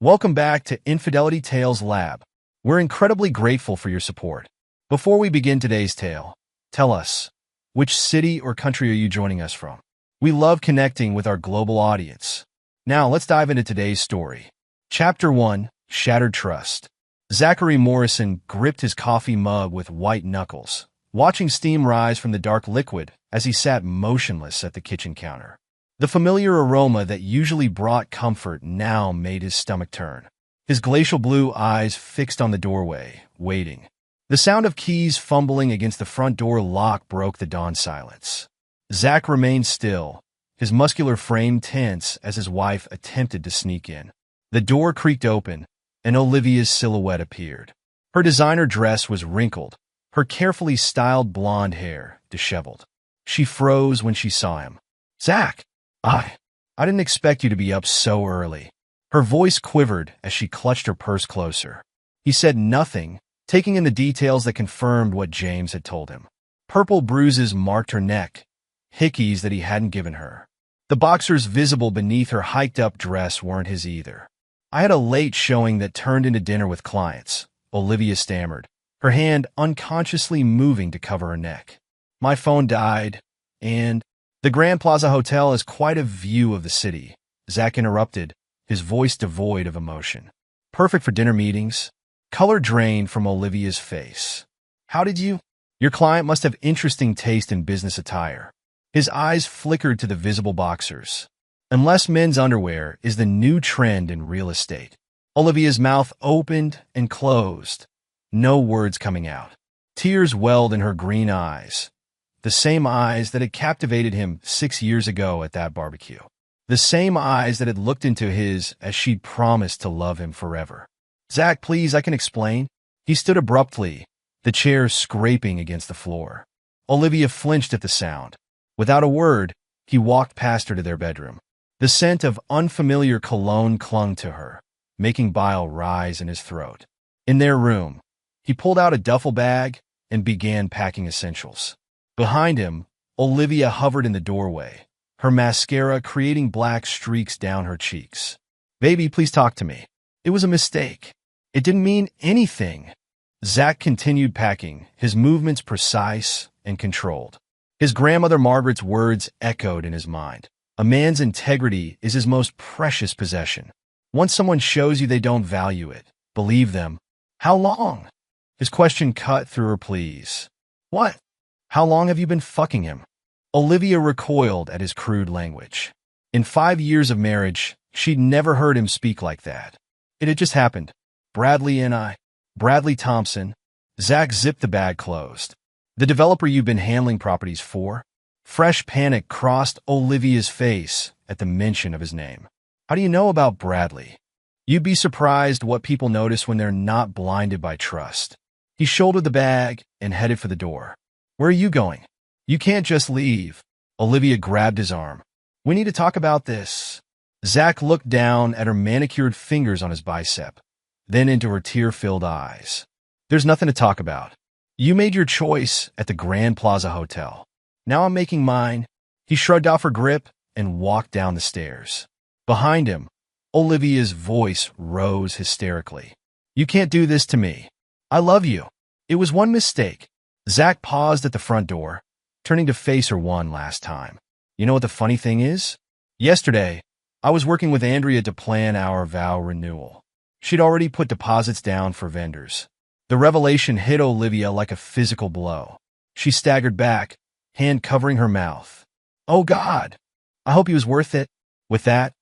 Welcome back to Infidelity Tales Lab. We're incredibly grateful for your support. Before we begin today's tale, tell us, which city or country are you joining us from? We love connecting with our global audience. Now, let's dive into today's story. Chapter 1, Shattered Trust. Zachary Morrison gripped his coffee mug with white knuckles, watching steam rise from the dark liquid as he sat motionless at the kitchen counter. The familiar aroma that usually brought comfort now made his stomach turn. His glacial blue eyes fixed on the doorway, waiting. The sound of keys fumbling against the front door lock broke the dawn silence. Zach remained still, his muscular frame tense as his wife attempted to sneak in. The door creaked open, and Olivia's silhouette appeared. Her designer dress was wrinkled, her carefully styled blonde hair disheveled. She froze when she saw him. "Zach! I didn't expect you to be up so early." Her voice quivered as she clutched her purse closer. He said nothing, taking in the details that confirmed what James had told him. Purple bruises marked her neck, hickeys that he hadn't given her. The boxers visible beneath her hiked-up dress weren't his either. "I had a late showing that turned into dinner with clients," Olivia stammered, her hand unconsciously moving to cover her neck. "My phone died, and the Grand Plaza Hotel has quite a view of the city," Zach interrupted, his voice devoid of emotion. "Perfect for dinner meetings." Color drained from Olivia's face. "How did you? Your client must have interesting taste in business attire." His eyes flickered to the visible boxers. "Unless men's underwear is the new trend in real estate." Olivia's mouth opened and closed, no words coming out. Tears welled in her green eyes. The same eyes that had captivated him 6 years ago at that barbecue. The same eyes that had looked into his as she'd promised to love him forever. "Zach, please, I can explain." He stood abruptly, the chair scraping against the floor. Olivia flinched at the sound. Without a word, he walked past her to their bedroom. The scent of unfamiliar cologne clung to her, making bile rise in his throat. In their room, he pulled out a duffel bag and began packing essentials. Behind him, Olivia hovered in the doorway, her mascara creating black streaks down her cheeks. "Baby, please talk to me. It was a mistake. It didn't mean anything." Zach continued packing, his movements precise and controlled. His grandmother Margaret's words echoed in his mind. A man's integrity is his most precious possession. Once someone shows you they don't value it, believe them. "How long?" His question cut through her pleas. "What? How long have you been fucking him?" Olivia recoiled at his crude language. In 5 years of marriage, she'd never heard him speak like that. It had just happened. "Bradley and I." "Bradley Thompson." Zach zipped the bag closed. "The developer you've been handling properties for?" Fresh panic crossed Olivia's face at the mention of his name. "How do you know about Bradley?" "You'd be surprised what people notice when they're not blinded by trust." He shouldered the bag and headed for the door. "Where are you going?" "You can't just leave." Olivia grabbed his arm. "We need to talk about this." Zach looked down at her manicured fingers on his bicep, then into her tear-filled eyes. "There's nothing to talk about. You made your choice at the Grand Plaza Hotel. Now I'm making mine." He shrugged off her grip and walked down the stairs. Behind him, Olivia's voice rose hysterically. "You can't do this to me. I love you. It was one mistake." Zach paused at the front door, turning to face her one last time. "You know what the funny thing is? Yesterday, I was working with Andrea to plan our vow renewal. She'd already put deposits down for vendors." The revelation hit Olivia like a physical blow. She staggered back, hand covering her mouth. "Oh God, I hope he was worth it." With that,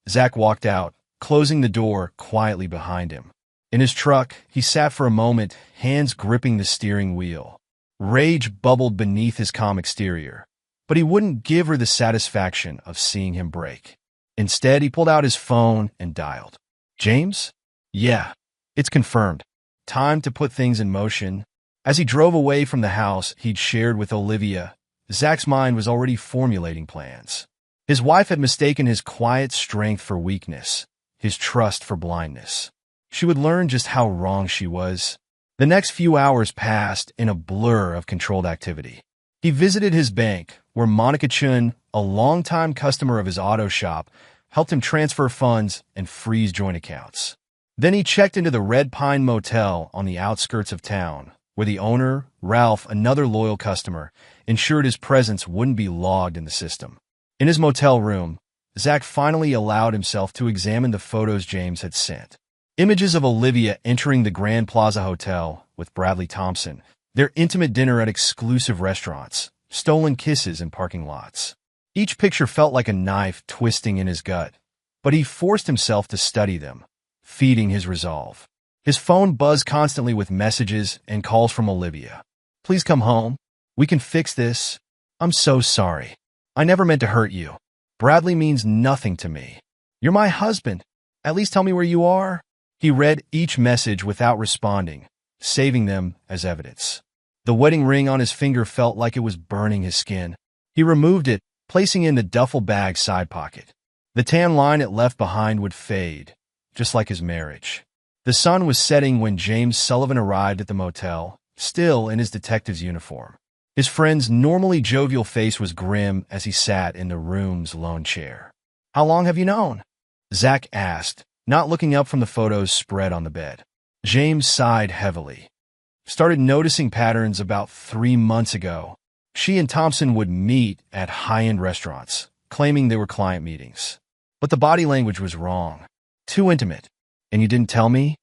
Zach walked out, closing the door quietly behind him. In his truck, he sat for a moment, hands gripping the steering wheel. Rage bubbled beneath his calm exterior, but he wouldn't give her the satisfaction of seeing him break. Instead, he pulled out his phone and dialed. "James? Yeah, it's confirmed. Time to put things in motion." As he drove away from the house he'd shared with Olivia, Zach's mind was already formulating plans. His wife had mistaken his quiet strength for weakness, his trust for blindness. She would learn just how wrong she was. The next few hours passed in a blur of controlled activity. He visited his bank, where Monica Chun, a longtime customer of his auto shop, helped him transfer funds and freeze joint accounts. Then he checked into the Red Pine Motel on the outskirts of town, where the owner, Ralph, another loyal customer, ensured his presence wouldn't be logged in the system. In his motel room, Zach finally allowed himself to examine the photos James had sent. Images of Olivia entering the Grand Plaza Hotel with Bradley Thompson, their intimate dinner at exclusive restaurants, stolen kisses in parking lots. Each picture felt like a knife twisting in his gut, but he forced himself to study them, feeding his resolve. His phone buzzed constantly with messages and calls from Olivia. "Please come home. We can fix this. I'm so sorry. I never meant to hurt you. Bradley means nothing to me. You're my husband. At least tell me where you are." He read each message without responding, saving them as evidence. The wedding ring on his finger felt like it was burning his skin. He removed it, placing it in the duffel bag's side pocket. The tan line it left behind would fade, just like his marriage. The sun was setting when James Sullivan arrived at the motel, still in his detective's uniform. His friend's normally jovial face was grim as he sat in the room's lone chair. "How long have you known?" Zach asked, not looking up from the photos spread on the bed. James sighed heavily. "Started noticing patterns about 3 months ago. She and Thompson would meet at high-end restaurants, claiming they were client meetings. But the body language was wrong. Too intimate. And you didn't tell me?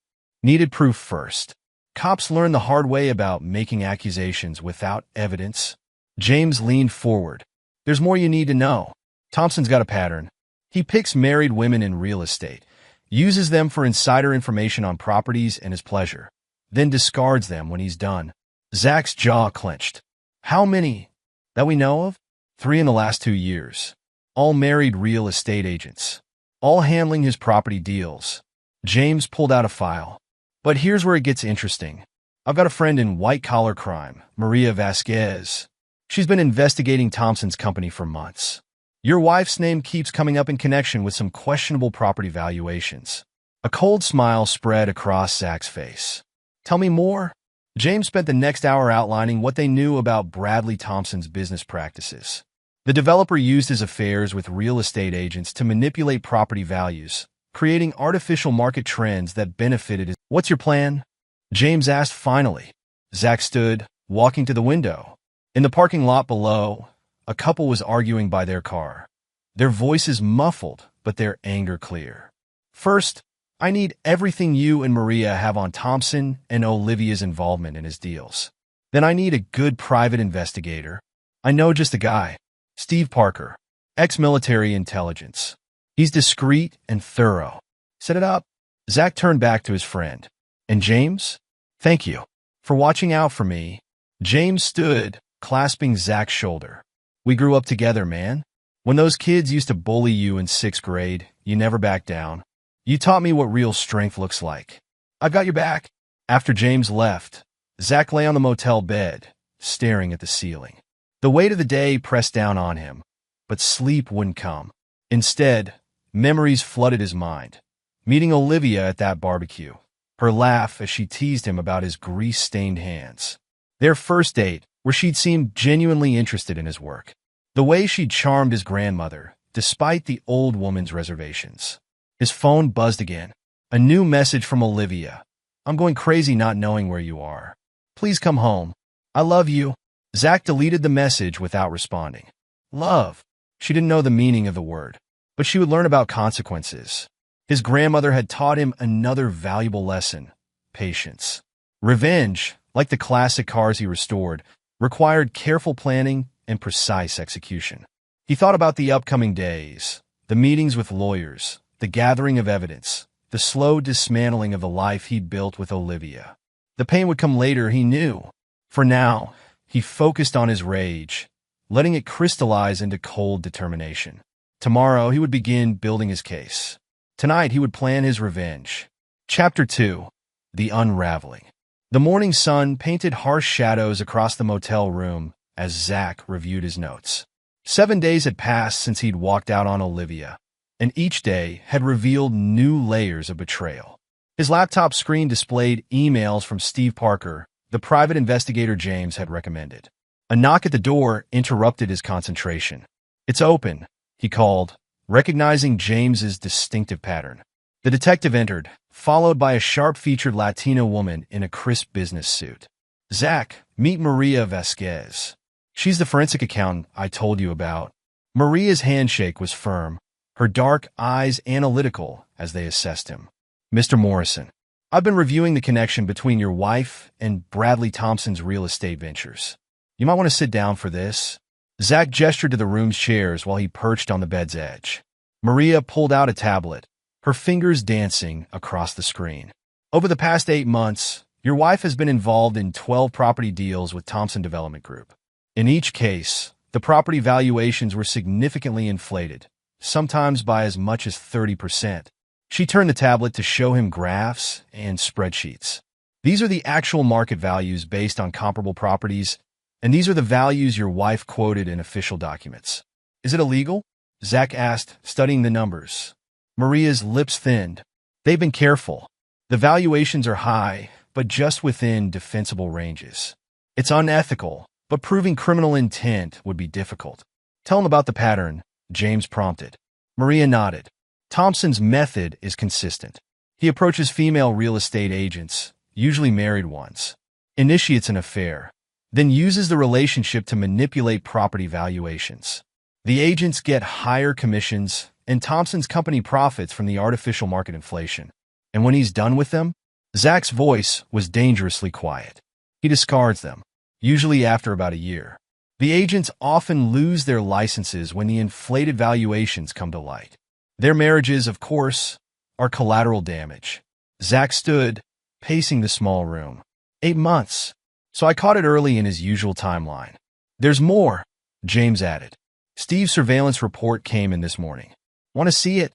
Needed proof first. Cops learned the hard way about making accusations without evidence." James leaned forward. "There's more you need to know. Thompson's got a pattern. He picks married women in real estate, uses them for insider information on properties and his pleasure, then discards them when he's done." Zach's jaw clenched. "How many?" "That we know of? 3 in the last 2 years. All married real estate agents. All handling his property deals." James pulled out a file. "But here's where it gets interesting. I've got a friend in white-collar crime, Maria Vasquez. She's been investigating Thompson's company for months. Your wife's name keeps coming up in connection with some questionable property valuations." A cold smile spread across Zach's face. "Tell me more." James spent the next hour outlining what they knew about Bradley Thompson's business practices. The developer used his affairs with real estate agents to manipulate property values, creating artificial market trends that benefited his. "What's your plan?" James asked finally. Zach stood, walking to the window. In the parking lot below, a couple was arguing by their car, their voices muffled, but their anger clear. "First, I need everything you and Maria have on Thompson and Olivia's involvement in his deals. Then I need a good private investigator. I know just a guy, Steve Parker, ex-military intelligence. He's discreet and thorough. Set it up." Zach turned back to his friend. "And James? Thank you for watching out for me." James stood, clasping Zach's shoulder. "We grew up together, man. When those kids used to bully you in 6th grade, you never backed down. You taught me what real strength looks like. I've got your back." After James left, Zach lay on the motel bed, staring at the ceiling. The weight of the day pressed down on him, but sleep wouldn't come. Instead, memories flooded his mind. Meeting Olivia at that barbecue, her laugh as she teased him about his grease-stained hands. Their first date, where she'd seemed genuinely interested in his work. The way she'd charmed his grandmother, despite the old woman's reservations. His phone buzzed again. A new message from Olivia. "I'm going crazy not knowing where you are. Please come home. I love you." Zach deleted the message without responding. Love. She didn't know the meaning of the word, but she would learn about consequences. His grandmother had taught him another valuable lesson: patience. Revenge, like the classic cars he restored, required careful planning and precise execution. He thought about the upcoming days, the meetings with lawyers, the gathering of evidence, the slow dismantling of the life he'd built with Olivia. The pain would come later, he knew. For now, he focused on his rage, letting it crystallize into cold determination. Tomorrow, he would begin building his case. Tonight, he would plan his revenge. Chapter 2. The Unraveling. The morning sun painted harsh shadows across the motel room as Zach reviewed his notes. 7 days had passed since he'd walked out on Olivia, and each day had revealed new layers of betrayal. His laptop screen displayed emails from Steve Parker, the private investigator James had recommended. A knock at the door interrupted his concentration. "It's open," he called, recognizing James's distinctive pattern. The detective entered, followed by a sharp-featured Latina woman in a crisp business suit. "Zach, meet Maria Vasquez. She's the forensic accountant I told you about." Maria's handshake was firm, her dark eyes analytical as they assessed him. "Mr. Morrison, I've been reviewing the connection between your wife and Bradley Thompson's real estate ventures. You might want to sit down for this." Zach gestured to the room's chairs while he perched on the bed's edge. Maria pulled out a tablet, her fingers dancing across the screen. "Over the past 8 months, your wife has been involved in 12 property deals with Thompson Development Group. In each case, the property valuations were significantly inflated, sometimes by as much as 30%. She turned the tablet to show him graphs and spreadsheets. "These are the actual market values based on comparable properties, and these are the values your wife quoted in official documents." "Is it illegal?" Zach asked, studying the numbers. Maria's lips thinned. "They've been careful. The valuations are high, but just within defensible ranges. It's unethical, but proving criminal intent would be difficult." "Tell him about the pattern," James prompted. Maria nodded. "Thompson's method is consistent. He approaches female real estate agents, usually married ones, initiates an affair, then uses the relationship to manipulate property valuations. The agents get higher commissions, and Thompson's company profits from the artificial market inflation. And when he's done with them," Zach's voice was dangerously quiet, "he discards them, usually after about a year. The agents often lose their licenses when the inflated valuations come to light. Their marriages, of course, are collateral damage." Zach stood, pacing the small room. 8 months. So I caught it early in his usual timeline. "There's more," James added. "Steve's surveillance report came in this morning. Want to see it?"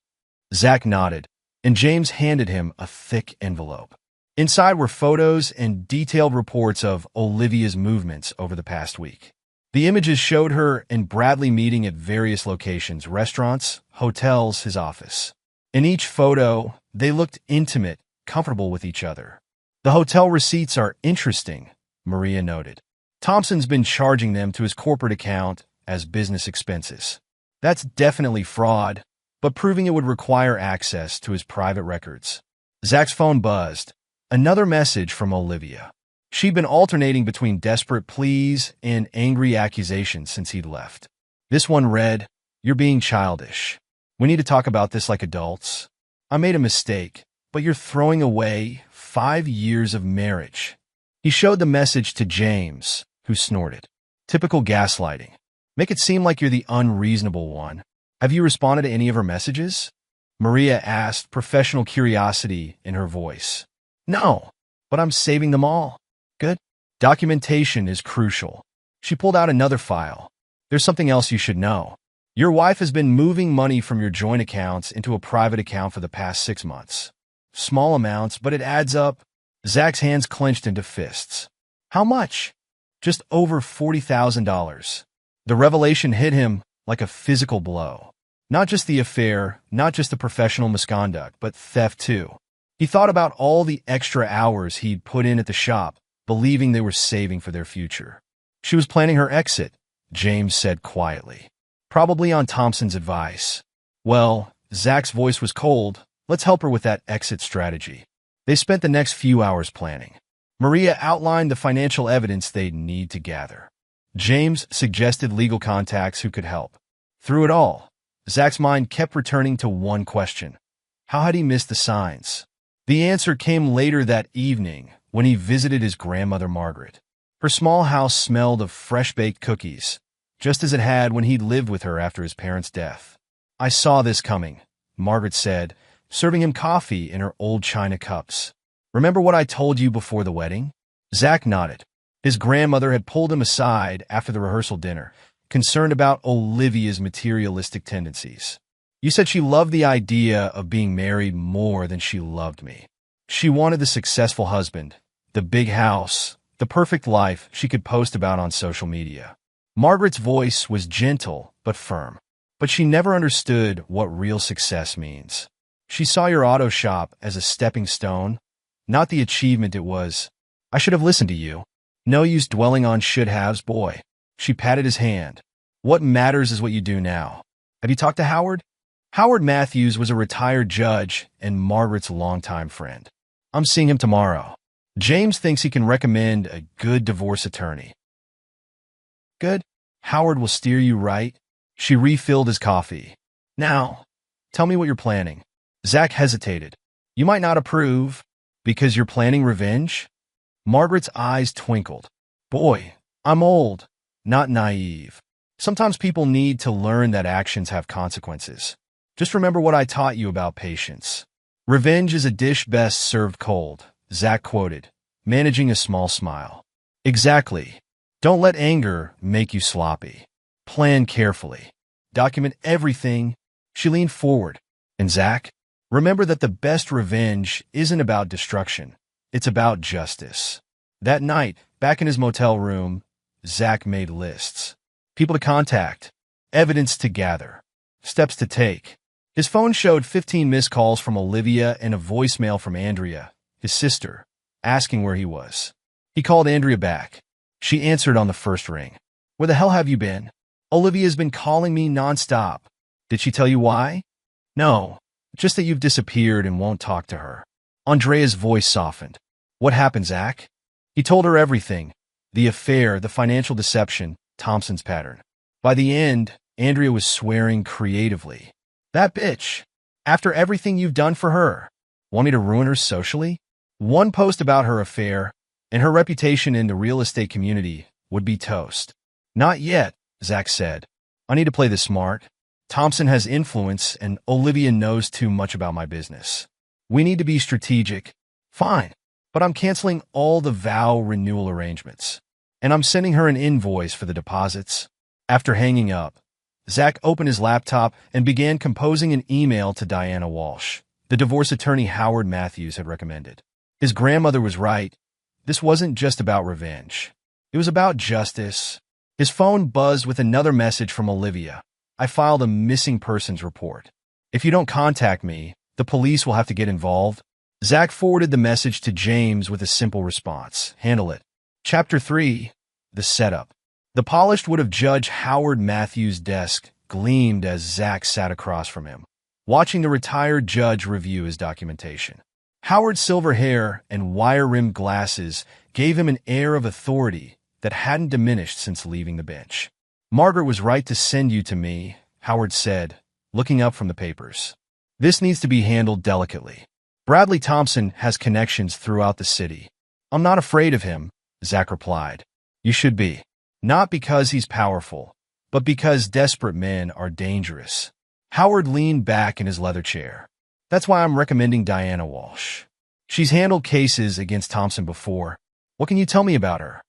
Zach nodded, and James handed him a thick envelope. Inside were photos and detailed reports of Olivia's movements over the past week. The images showed her and Bradley meeting at various locations, restaurants, hotels, his office. In each photo, they looked intimate, comfortable with each other. "The hotel receipts are interesting," Maria noted. "Thompson's been charging them to his corporate account as business expenses. That's definitely fraud, but proving it would require access to his private records." Zach's phone buzzed. Another message from Olivia. She'd been alternating between desperate pleas and angry accusations since he'd left. This one read, "You're being childish. We need to talk about this like adults. I made a mistake, but you're throwing away 5 years of marriage." He showed the message to James, who snorted. "Typical gaslighting. Make it seem like you're the unreasonable one. Have you responded to any of her messages?" Maria asked, professional curiosity in her voice. "No, but I'm saving them all." "Good. Documentation is crucial." She pulled out another file. "There's something else you should know. Your wife has been moving money from your joint accounts into a private account for the past 6 months. Small amounts, but it adds up." Zach's hands clenched into fists. "How much?" "Just over $40,000. The revelation hit him like a physical blow. Not just the affair, not just the professional misconduct, but theft too. He thought about all the extra hours he'd put in at the shop, believing they were saving for their future. "She was planning her exit," James said quietly. "Probably on Thompson's advice." "Well," Zach's voice was cold, "let's help her with that exit strategy." They spent the next few hours planning. Maria outlined the financial evidence they'd need to gather. James suggested legal contacts who could help. Through it all, Zach's mind kept returning to one question. How had he missed the signs? The answer came later that evening when he visited his grandmother Margaret. Her small house smelled of fresh-baked cookies, just as it had when he'd lived with her after his parents' death. "I saw this coming," Margaret said, serving him coffee in her old china cups. "Remember what I told you before the wedding?" Zach nodded. His grandmother had pulled him aside after the rehearsal dinner, concerned about Olivia's materialistic tendencies. "You said she loved the idea of being married more than she loved me. She wanted the successful husband, the big house, the perfect life she could post about on social media." Margaret's voice was gentle but firm. "But she never understood what real success means. She saw your auto shop as a stepping stone, not the achievement it was. I should have listened to you. No use dwelling on should-haves, boy." She patted his hand. "What matters is what you do now. Have you talked to Howard?" Howard Matthews was a retired judge and Margaret's longtime friend. I'm seeing him tomorrow. James thinks he can recommend a good divorce attorney. Good. Howard will steer you right. She refilled his coffee. Now, tell me what you're planning. Zach hesitated. You might not approve, because you're planning revenge? Margaret's eyes twinkled. Boy, I'm old, not naive. Sometimes people need to learn that actions have consequences. Just remember what I taught you about patience. Revenge is a dish best served cold, Zach quoted, managing a small smile. Exactly. Don't let anger make you sloppy. Plan carefully. Document everything. She leaned forward. And Zach, remember that the best revenge isn't about destruction. It's about justice. That night, back in his motel room, Zach made lists. People to contact, evidence to gather, steps to take. His phone showed 15 missed calls from Olivia and a voicemail from Andrea, his sister, asking where he was. He called Andrea back. She answered on the first ring. Where the hell have you been? Olivia's been calling me nonstop. Did she tell you why? No, just that you've disappeared and won't talk to her. Andrea's voice softened. What happened, Zach? He told her everything. The affair, the financial deception, Thompson's pattern. By the end, Andrea was swearing creatively. That bitch. After everything you've done for her. Want me to ruin her socially? One post about her affair, and her reputation in the real estate community would be toast. Not yet, Zach said. I need to play this smart. Thompson has influence, and Olivia knows too much about my business. We need to be strategic. Fine, but I'm canceling all the vow renewal arrangements. And I'm sending her an invoice for the deposits. After hanging up, Zach opened his laptop and began composing an email to Diana Walsh, the divorce attorney Howard Matthews had recommended. His grandmother was right. This wasn't just about revenge. It was about justice. His phone buzzed with another message from Olivia. I filed a missing persons report. If you don't contact me, the police will have to get involved. Zach forwarded the message to James with a simple response. Handle it. Chapter 3. The Setup. The polished wood of Judge Howard Matthews' desk gleamed as Zach sat across from him, watching the retired judge review his documentation. Howard's silver hair and wire-rimmed glasses gave him an air of authority that hadn't diminished since leaving the bench. Margaret was right to send you to me, Howard said, looking up from the papers. This needs to be handled delicately. Bradley Thompson has connections throughout the city. I'm not afraid of him, Zach replied. You should be. Not because he's powerful, but because desperate men are dangerous. Howard leaned back in his leather chair. That's why I'm recommending Diana Walsh. She's handled cases against Thompson before. What can you tell me about her?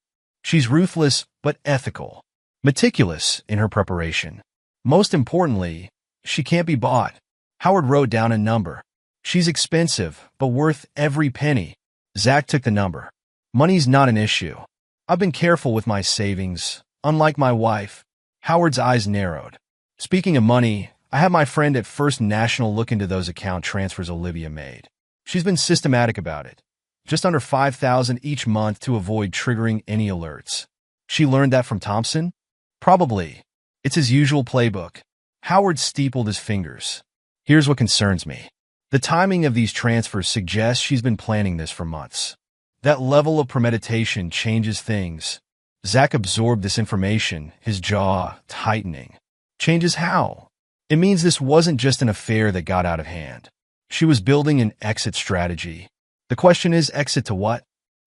She's ruthless but ethical, meticulous in her preparation. Most importantly, she can't be bought. Howard wrote down a number. She's expensive, but worth every penny. Zach took the number. Money's not an issue. I've been careful with my savings, unlike my wife. Howard's eyes narrowed. Speaking of money, I had my friend at First National look into those account transfers Olivia made. She's been systematic about it. Just under $5,000 each month to avoid triggering any alerts. She learned that from Thompson? Probably. It's his usual playbook. Howard steepled his fingers. Here's what concerns me. The timing of these transfers suggests she's been planning this for months. That level of premeditation changes things. Zach absorbed this information, his jaw tightening. Changes how? It means this wasn't just an affair that got out of hand. She was building an exit strategy. The question is, exit to what?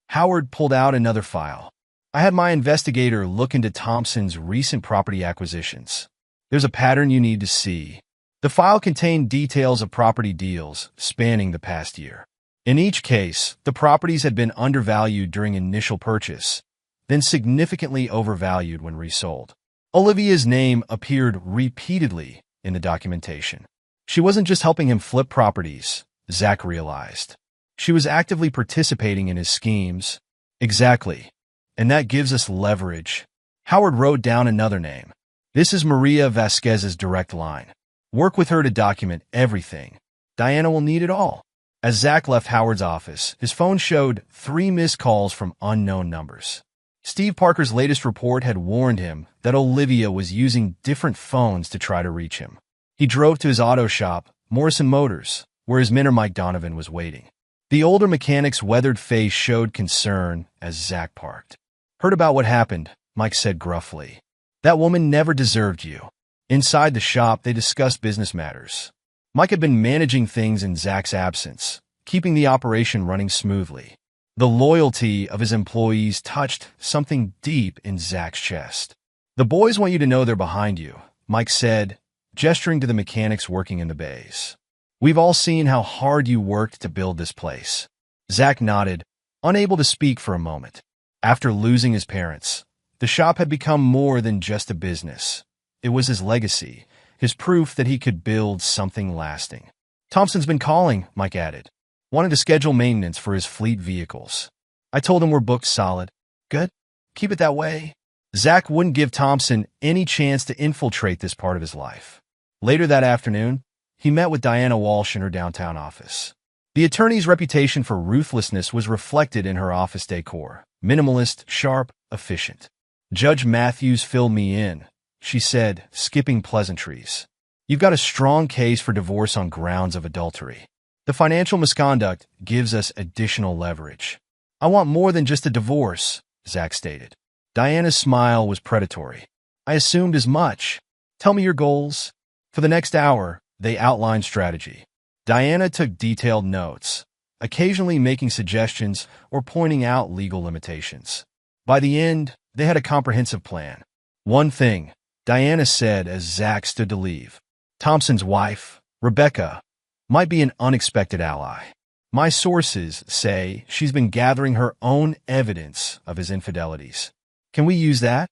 Howard pulled out another file. I had my investigator look into Thompson's recent property acquisitions. There's a pattern you need to see. The file contained details of property deals spanning the past year. In each case, the properties had been undervalued during initial purchase, then significantly overvalued when resold. Olivia's name appeared repeatedly in the documentation. She wasn't just helping him flip properties, Zach realized. She was actively participating in his schemes. Exactly. And that gives us leverage. Howard wrote down another name. This is Maria Vasquez's direct line. Work with her to document everything. Diana will need it all. As Zach left Howard's office, his phone showed 3 missed calls from unknown numbers. Steve Parker's latest report had warned him that Olivia was using different phones to try to reach him. He drove to his auto shop, Morrison Motors, where his mentor Mike Donovan was waiting. The older mechanic's weathered face showed concern as Zach parked. "Heard about what happened," Mike said gruffly. "That woman never deserved you." Inside the shop, they discussed business matters. Mike had been managing things in Zach's absence, keeping the operation running smoothly. The loyalty of his employees touched something deep in Zach's chest. "The boys want you to know they're behind you," Mike said, gesturing to the mechanics working in the bays. "We've all seen how hard you worked to build this place." Zach nodded, unable to speak for a moment. After losing his parents, the shop had become more than just a business. It was his legacy, his proof that he could build something lasting. "Thompson's been calling," Mike added. "Wanted to schedule maintenance for his fleet vehicles. I told him we're booked solid." "Good. Keep it that way." Zach wouldn't give Thompson any chance to infiltrate this part of his life. Later that afternoon, he met with Diana Walsh in her downtown office. The attorney's reputation for ruthlessness was reflected in her office decor. Minimalist, sharp, efficient. "Judge Matthews filled me in," she said, skipping pleasantries. "You've got a strong case for divorce on grounds of adultery. The financial misconduct gives us additional leverage." "I want more than just a divorce," Zach stated. Diana's smile was predatory. "I assumed as much. Tell me your goals." For the next hour, they outlined strategy. Diana took detailed notes, occasionally making suggestions or pointing out legal limitations. By the end, they had a comprehensive plan. "One thing," Diana said as Zach stood to leave. "Thompson's wife, Rebecca, might be an unexpected ally. My sources say she's been gathering her own evidence of his infidelities. Can we use that?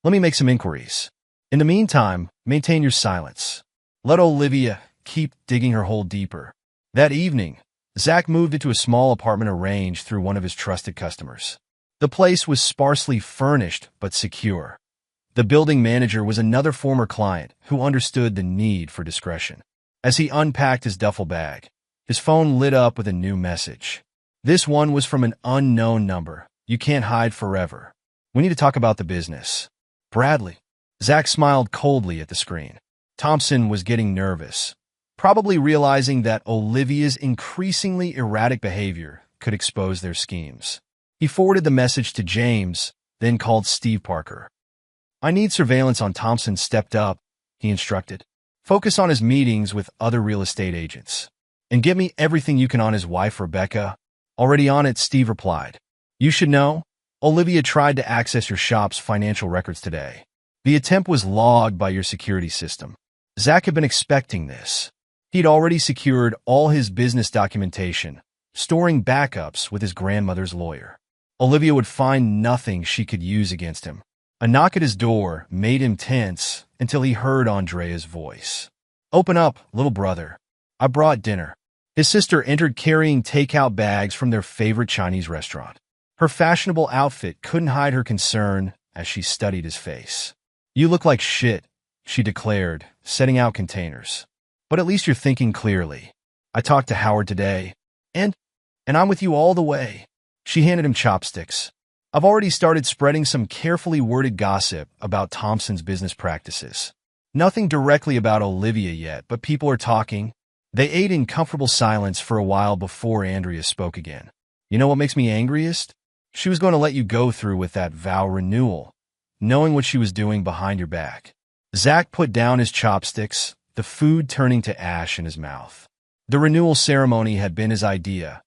Let me make some inquiries. In the meantime, maintain your silence. Let Olivia keep digging her hole deeper." That evening, Zach moved into a small apartment arranged through one of his trusted customers. The place was sparsely furnished but secure. The building manager was another former client who understood the need for discretion. As he unpacked his duffel bag, his phone lit up with a new message. This one was from an unknown number. "You can't hide forever. We need to talk about the business." "Bradley." Zach smiled coldly at the screen. Thompson was getting nervous, probably realizing that Olivia's increasingly erratic behavior could expose their schemes. He forwarded the message to James, then called Steve Parker. "I need surveillance on Thompson stepped up," he instructed. "Focus on his meetings with other real estate agents. And get me everything you can on his wife, Rebecca." "Already on it," Steve replied. "You should know, Olivia tried to access your shop's financial records today. The attempt was logged by your security system." Zach had been expecting this. He'd already secured all his business documentation, storing backups with his grandmother's lawyer. Olivia would find nothing she could use against him. A knock at his door made him tense until he heard Andrea's voice. "Open up, little brother. I brought dinner." His sister entered carrying takeout bags from their favorite Chinese restaurant. Her fashionable outfit couldn't hide her concern as she studied his face. "You look like shit," she declared, setting out containers. "But at least you're thinking clearly. I talked to Howard today, and I'm with you all the way." She handed him chopsticks. "I've already started spreading some carefully worded gossip about Thompson's business practices. Nothing directly about Olivia yet, but people are talking." They ate in comfortable silence for a while before Andrea spoke again. "You know what makes me angriest? She was going to let you go through with that vow renewal, knowing what she was doing behind your back." Zach put down his chopsticks, the food turning to ash in his mouth. The renewal ceremony had been his idea,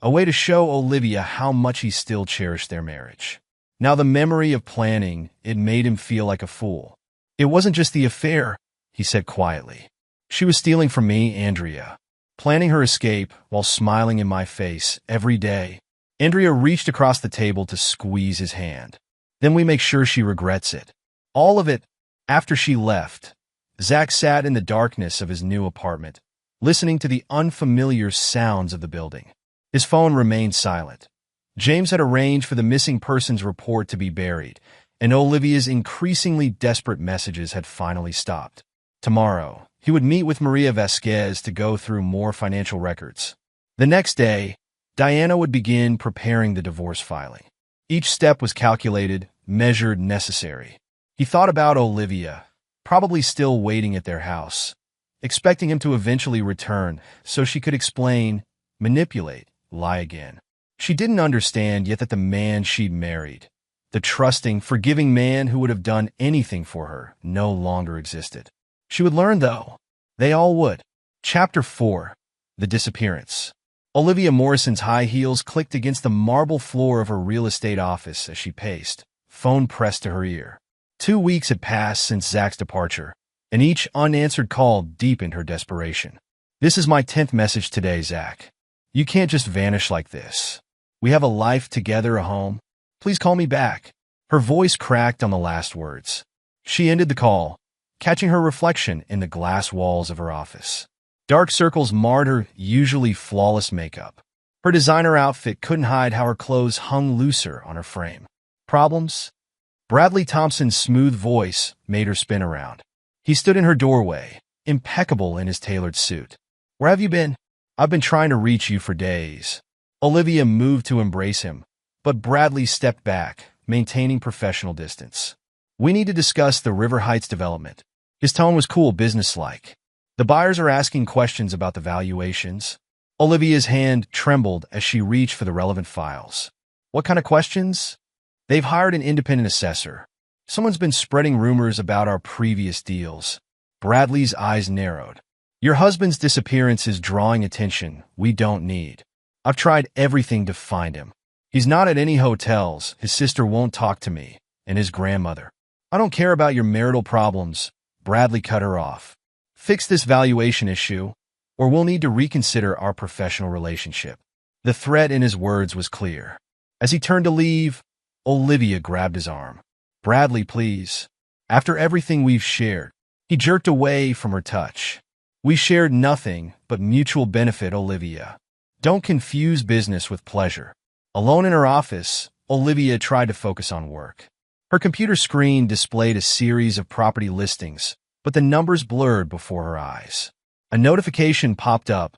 a way to show Olivia how much he still cherished their marriage. Now the memory of planning, it made him feel like a fool. "It wasn't just the affair," he said quietly. "She was stealing from me, Andrea, planning her escape while smiling in my face every day." Andrea reached across the table to squeeze his hand. "Then we make sure she regrets it. All of it." After she left, Zach sat in the darkness of his new apartment, listening to the unfamiliar sounds of the building. His phone remained silent. James had arranged for the missing persons report to be buried, and Olivia's increasingly desperate messages had finally stopped. Tomorrow, he would meet with Maria Vasquez to go through more financial records. The next day, Diana would begin preparing the divorce filing. Each step was calculated, measured, necessary. He thought about Olivia, probably still waiting at their house. expecting him to eventually return so she could explain, manipulate, lie again. She didn't understand yet that the man she'd married, the trusting, forgiving man who would have done anything for her, no longer existed. She would learn, though. They all would. Chapter 4. The Disappearance. Olivia Morrison's high heels clicked against the marble floor of her real estate office as she paced, phone pressed to her ear. 2 weeks had passed since Zach's departure, and each unanswered call deepened her desperation. "This is my 10th message today, Zach. You can't just vanish like this. We have a life together, a home. Please call me back." Her voice cracked on the last words. She ended the call, catching her reflection in the glass walls of her office. Dark circles marred her usually flawless makeup. Her designer outfit couldn't hide how her clothes hung looser on her frame. Problems? Bradley Thompson's smooth voice made her spin around. He stood in her doorway, impeccable in his tailored suit. "Where have you been? I've been trying to reach you for days." Olivia moved to embrace him, but Bradley stepped back, maintaining professional distance. "We need to discuss the River Heights development." His tone was cool, businesslike. "The buyers are asking questions about the valuations." Olivia's hand trembled as she reached for the relevant files. "What kind of questions?" "They've hired an independent assessor. Someone's been spreading rumors about our previous deals." Bradley's eyes narrowed. "Your husband's disappearance is drawing attention we don't need. I've tried everything to find him. He's not at any hotels, his sister won't talk to me, and his grandmother." "I don't care about your marital problems," Bradley cut her off. "Fix this valuation issue, or we'll need to reconsider our professional relationship." The threat in his words was clear. As he turned to leave, Olivia grabbed his arm. "Bradley, please. After everything we've shared." He jerked away from her touch. "We shared nothing but mutual benefit, Olivia. Don't confuse business with pleasure." Alone in her office, Olivia tried to focus on work. Her computer screen displayed a series of property listings, but the numbers blurred before her eyes. A notification popped up,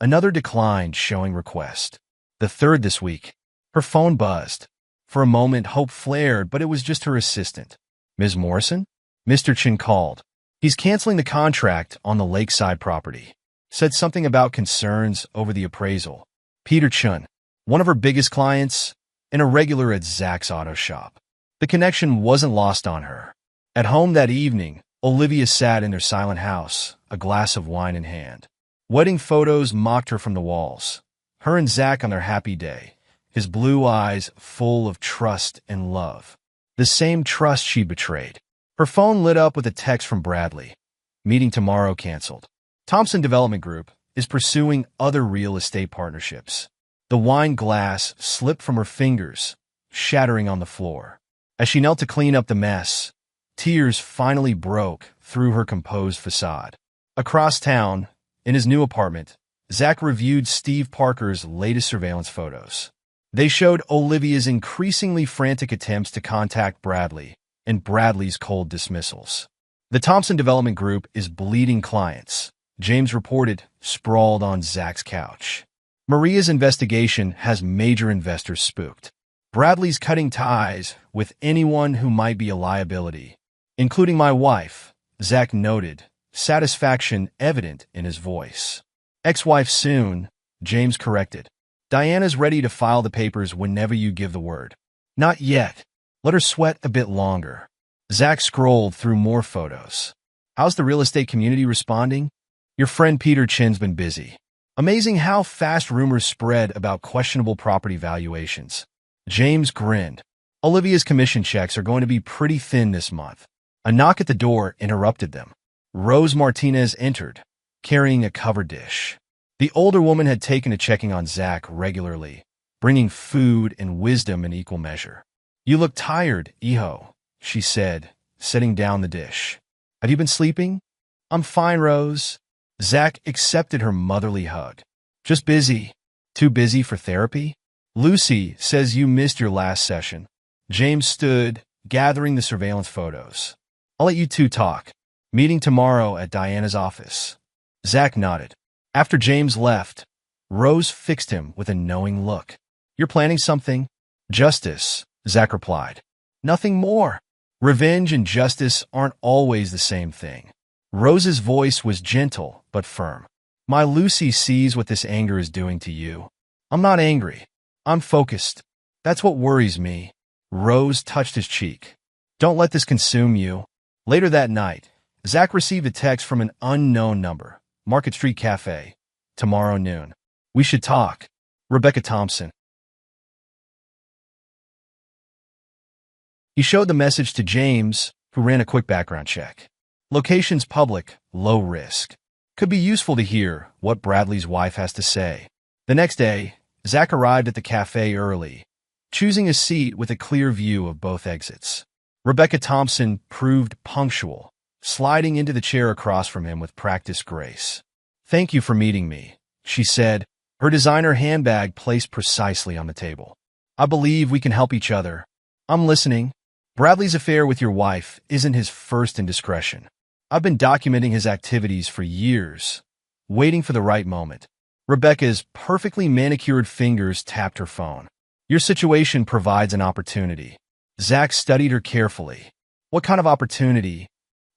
another declined showing request. The third this week. Her phone buzzed. For a moment, hope flared, but it was just her assistant. "Ms. Morrison?" Mr. Chin called. "He's canceling the contract on the lakeside property." Said something about concerns over the appraisal. Peter Chun, one of her biggest clients, and a regular at Zach's auto shop. The connection wasn't lost on her. At home that evening, Olivia sat in their silent house, a glass of wine in hand. Wedding photos mocked her from the walls. Her and Zach on their happy day, his blue eyes full of trust and love. The same trust she'd betrayed. Her phone lit up with a text from Bradley. "Meeting tomorrow canceled. Thompson Development Group is pursuing other real estate partnerships." The wine glass slipped from her fingers, shattering on the floor. As she knelt to clean up the mess, tears finally broke through her composed facade. Across town, in his new apartment, Zach reviewed Steve Parker's latest surveillance photos. They showed Olivia's increasingly frantic attempts to contact Bradley and Bradley's cold dismissals. "The Thompson Development Group is bleeding clients," James reported, sprawled on Zach's couch. "Maria's investigation has major investors spooked. Bradley's cutting ties with anyone who might be a liability, including my wife," Zach noted, satisfaction evident in his voice. "Ex-wife soon," James corrected. "Diana's ready to file the papers whenever you give the word." "Not yet. Let her sweat a bit longer." Zach scrolled through more photos. "How's the real estate community responding?" "Your friend Peter Chin's been busy. Amazing how fast rumors spread about questionable property valuations." James grinned. "Olivia's commission checks are going to be pretty thin this month." A knock at the door interrupted them. Rose Martinez entered, carrying a covered dish. The older woman had taken to checking on Zach regularly, bringing food and wisdom in equal measure. "You look tired, Iho," she said, setting down the dish. "Have you been sleeping?" "I'm fine, Rose." Zach accepted her motherly hug. "Just busy." "Too busy for therapy?" "Lucy says you missed your last session." James stood, gathering the surveillance photos. "I'll let you two talk. Meeting tomorrow at Diana's office." Zach nodded. After James left, Rose fixed him with a knowing look. "You're planning something?" "Justice," Zach replied. "Nothing more. Revenge and justice aren't always the same thing." Rose's voice was gentle but firm. My Lucy sees what this anger is doing to you. I'm not angry. I'm focused. That's what worries me. Rose touched his cheek. Don't let this consume you. Later that night, Zach received a text from an unknown number. Market Street Cafe. Tomorrow noon. We should talk. Rebecca Thompson. He showed the message to James, who ran a quick background check. Locations public, low risk. Could be useful to hear what Bradley's wife has to say. The next day, Zach arrived at the cafe early, choosing a seat with a clear view of both exits. Rebecca Thompson proved punctual, sliding into the chair across from him with practiced grace. Thank you for meeting me, she said, her designer handbag placed precisely on the table. I believe we can help each other. I'm listening. Bradley's affair with your wife isn't his first indiscretion. I've been documenting his activities for years, waiting for the right moment. Rebecca's perfectly manicured fingers tapped her phone. Your situation provides an opportunity. Zach studied her carefully. What kind of opportunity?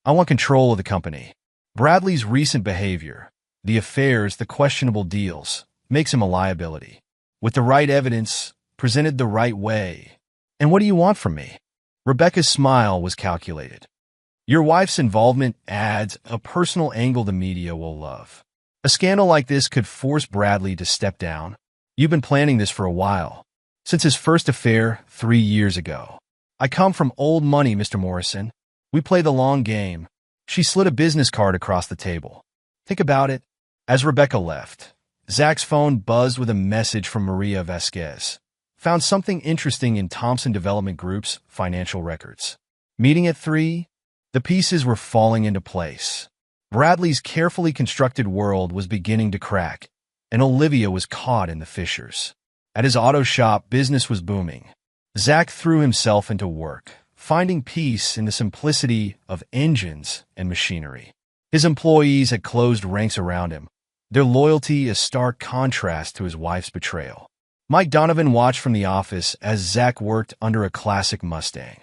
I want control of the company. Bradley's recent behavior, the affairs, the questionable deals, makes him a liability. With the right evidence, presented the right way. And what do you want from me? Rebecca's smile was calculated. Your wife's involvement adds a personal angle the media will love. A scandal like this could force Bradley to step down. You've been planning this for a while. Since his first affair 3 years ago. I come from old money, Mr. Morrison. We play the long game. She slid a business card across the table. Think about it. As Rebecca left, Zach's phone buzzed with a message from Maria Vasquez. Found something interesting in Thompson Development Group's financial records. Meeting at 3? The pieces were falling into place. Bradley's carefully constructed world was beginning to crack, and Olivia was caught in the fissures. At his auto shop, business was booming. Zach threw himself into work, finding peace in the simplicity of engines and machinery. His employees had closed ranks around him, their loyalty a stark contrast to his wife's betrayal. Mike Donovan watched from the office as Zach worked under a classic Mustang.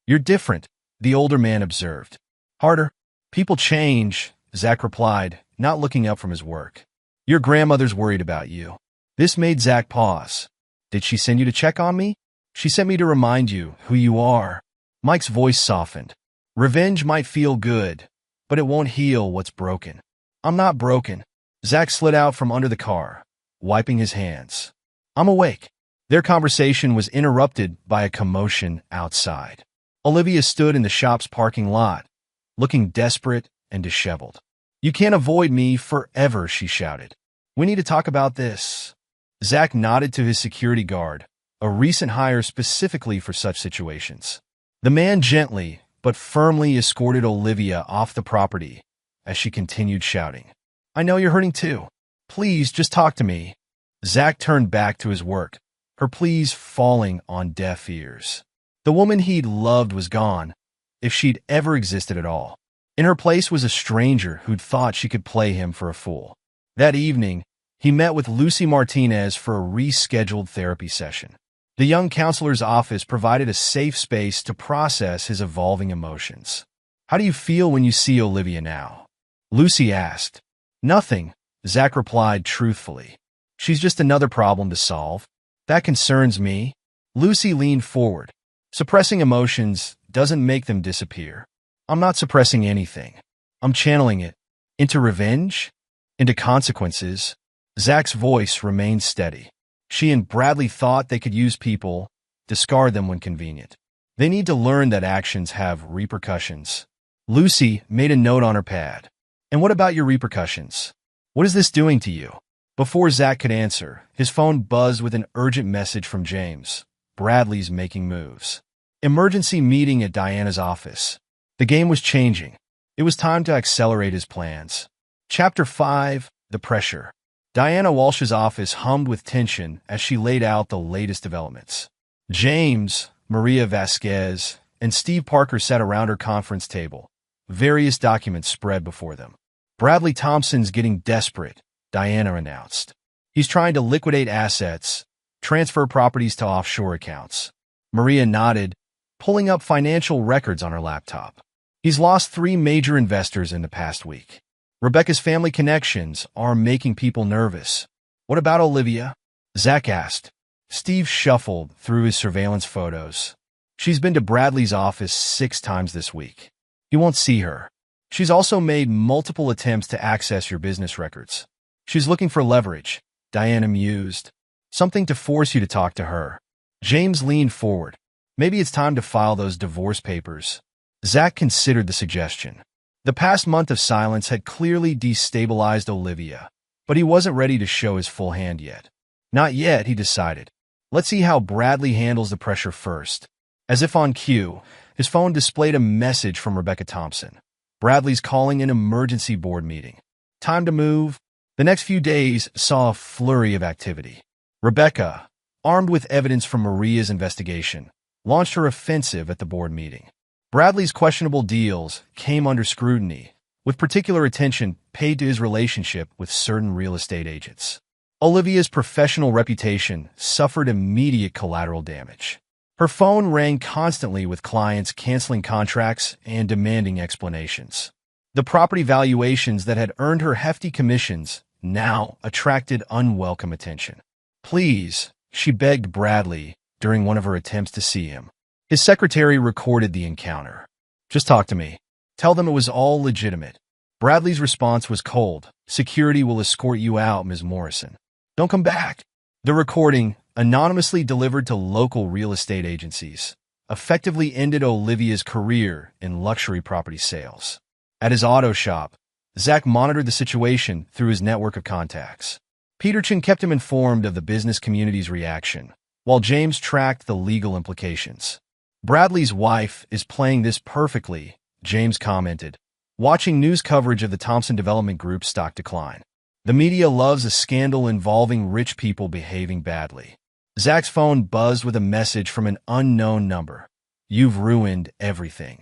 You're different, the older man observed. Harder. People change, Zach replied, not looking up from his work. Your grandmother's worried about you. This made Zach pause. Did she send you to check on me? She sent me to remind you who you are. Mike's voice softened. Revenge might feel good, but it won't heal what's broken. I'm not broken. Zach slid out from under the car, wiping his hands. I'm awake. Their conversation was interrupted by a commotion outside. Olivia stood in the shop's parking lot, looking desperate and disheveled. You can't avoid me forever, she shouted. We need to talk about this. Zach nodded to his security guard, a recent hire specifically for such situations. The man gently but firmly escorted Olivia off the property as she continued shouting. I know you're hurting too. Please, just talk to me. Zach turned back to his work, her pleas falling on deaf ears. The woman he'd loved was gone, if she'd ever existed at all. In her place was a stranger who'd thought she could play him for a fool. That evening, he met with Lucy Martinez for a rescheduled therapy session. The young counselor's office provided a safe space to process his evolving emotions. How do you feel when you see Olivia now? Lucy asked. Nothing, Zach replied truthfully. She's just another problem to solve. That concerns me. Lucy leaned forward. Suppressing emotions doesn't make them disappear. I'm not suppressing anything. I'm channeling it. Into revenge? Into consequences? Zach's voice remained steady. She and Bradley thought they could use people, discard them when convenient. They need to learn that actions have repercussions. Lucy made a note on her pad. And what about your repercussions? What is this doing to you? Before Zach could answer, his phone buzzed with an urgent message from James. Bradley's making moves. Emergency meeting at Diana's office. The game was changing. It was time to accelerate his plans. Chapter 5, The Pressure. Diana Walsh's office hummed with tension as she laid out the latest developments. James, Maria Vasquez, and Steve Parker sat around her conference table. Various documents spread before them. Bradley Thompson's getting desperate, Diana announced. He's trying to liquidate assets, transfer properties to offshore accounts. Maria nodded, pulling up financial records on her laptop. He's lost 3 major investors in the past week. Rebecca's family connections are making people nervous. What about Olivia? Zach asked. Steve shuffled through his surveillance photos. She's been to Bradley's office 6 times this week. He won't see her. She's also made multiple attempts to access your business records. She's looking for leverage, Diana mused. Something to force you to talk to her. James leaned forward. Maybe it's time to file those divorce papers. Zach considered the suggestion. The past month of silence had clearly destabilized Olivia, but he wasn't ready to show his full hand yet. Not yet, he decided. Let's see how Bradley handles the pressure first. As if on cue, his phone displayed a message from Rebecca Thompson. Bradley's calling an emergency board meeting. Time to move. The next few days saw a flurry of activity. Rebecca, armed with evidence from Maria's investigation, launched her offensive at the board meeting. Bradley's questionable deals came under scrutiny, with particular attention paid to his relationship with certain real estate agents. Olivia's professional reputation suffered immediate collateral damage. Her phone rang constantly with clients canceling contracts and demanding explanations. The property valuations that had earned her hefty commissions now attracted unwelcome attention. Please, she begged Bradley during one of her attempts to see him. His secretary recorded the encounter. Just talk to me. Tell them it was all legitimate. Bradley's response was cold. Security will escort you out, Ms. Morrison. Don't come back. The recording, anonymously delivered to local real estate agencies, effectively ended Olivia's career in luxury property sales. At his auto shop, Zach monitored the situation through his network of contacts. Peterson kept him informed of the business community's reaction, while James tracked the legal implications. Bradley's wife is playing this perfectly, James commented, watching news coverage of the Thompson Development Group's stock decline. The media loves a scandal involving rich people behaving badly. Zach's phone buzzed with a message from an unknown number. You've ruined everything.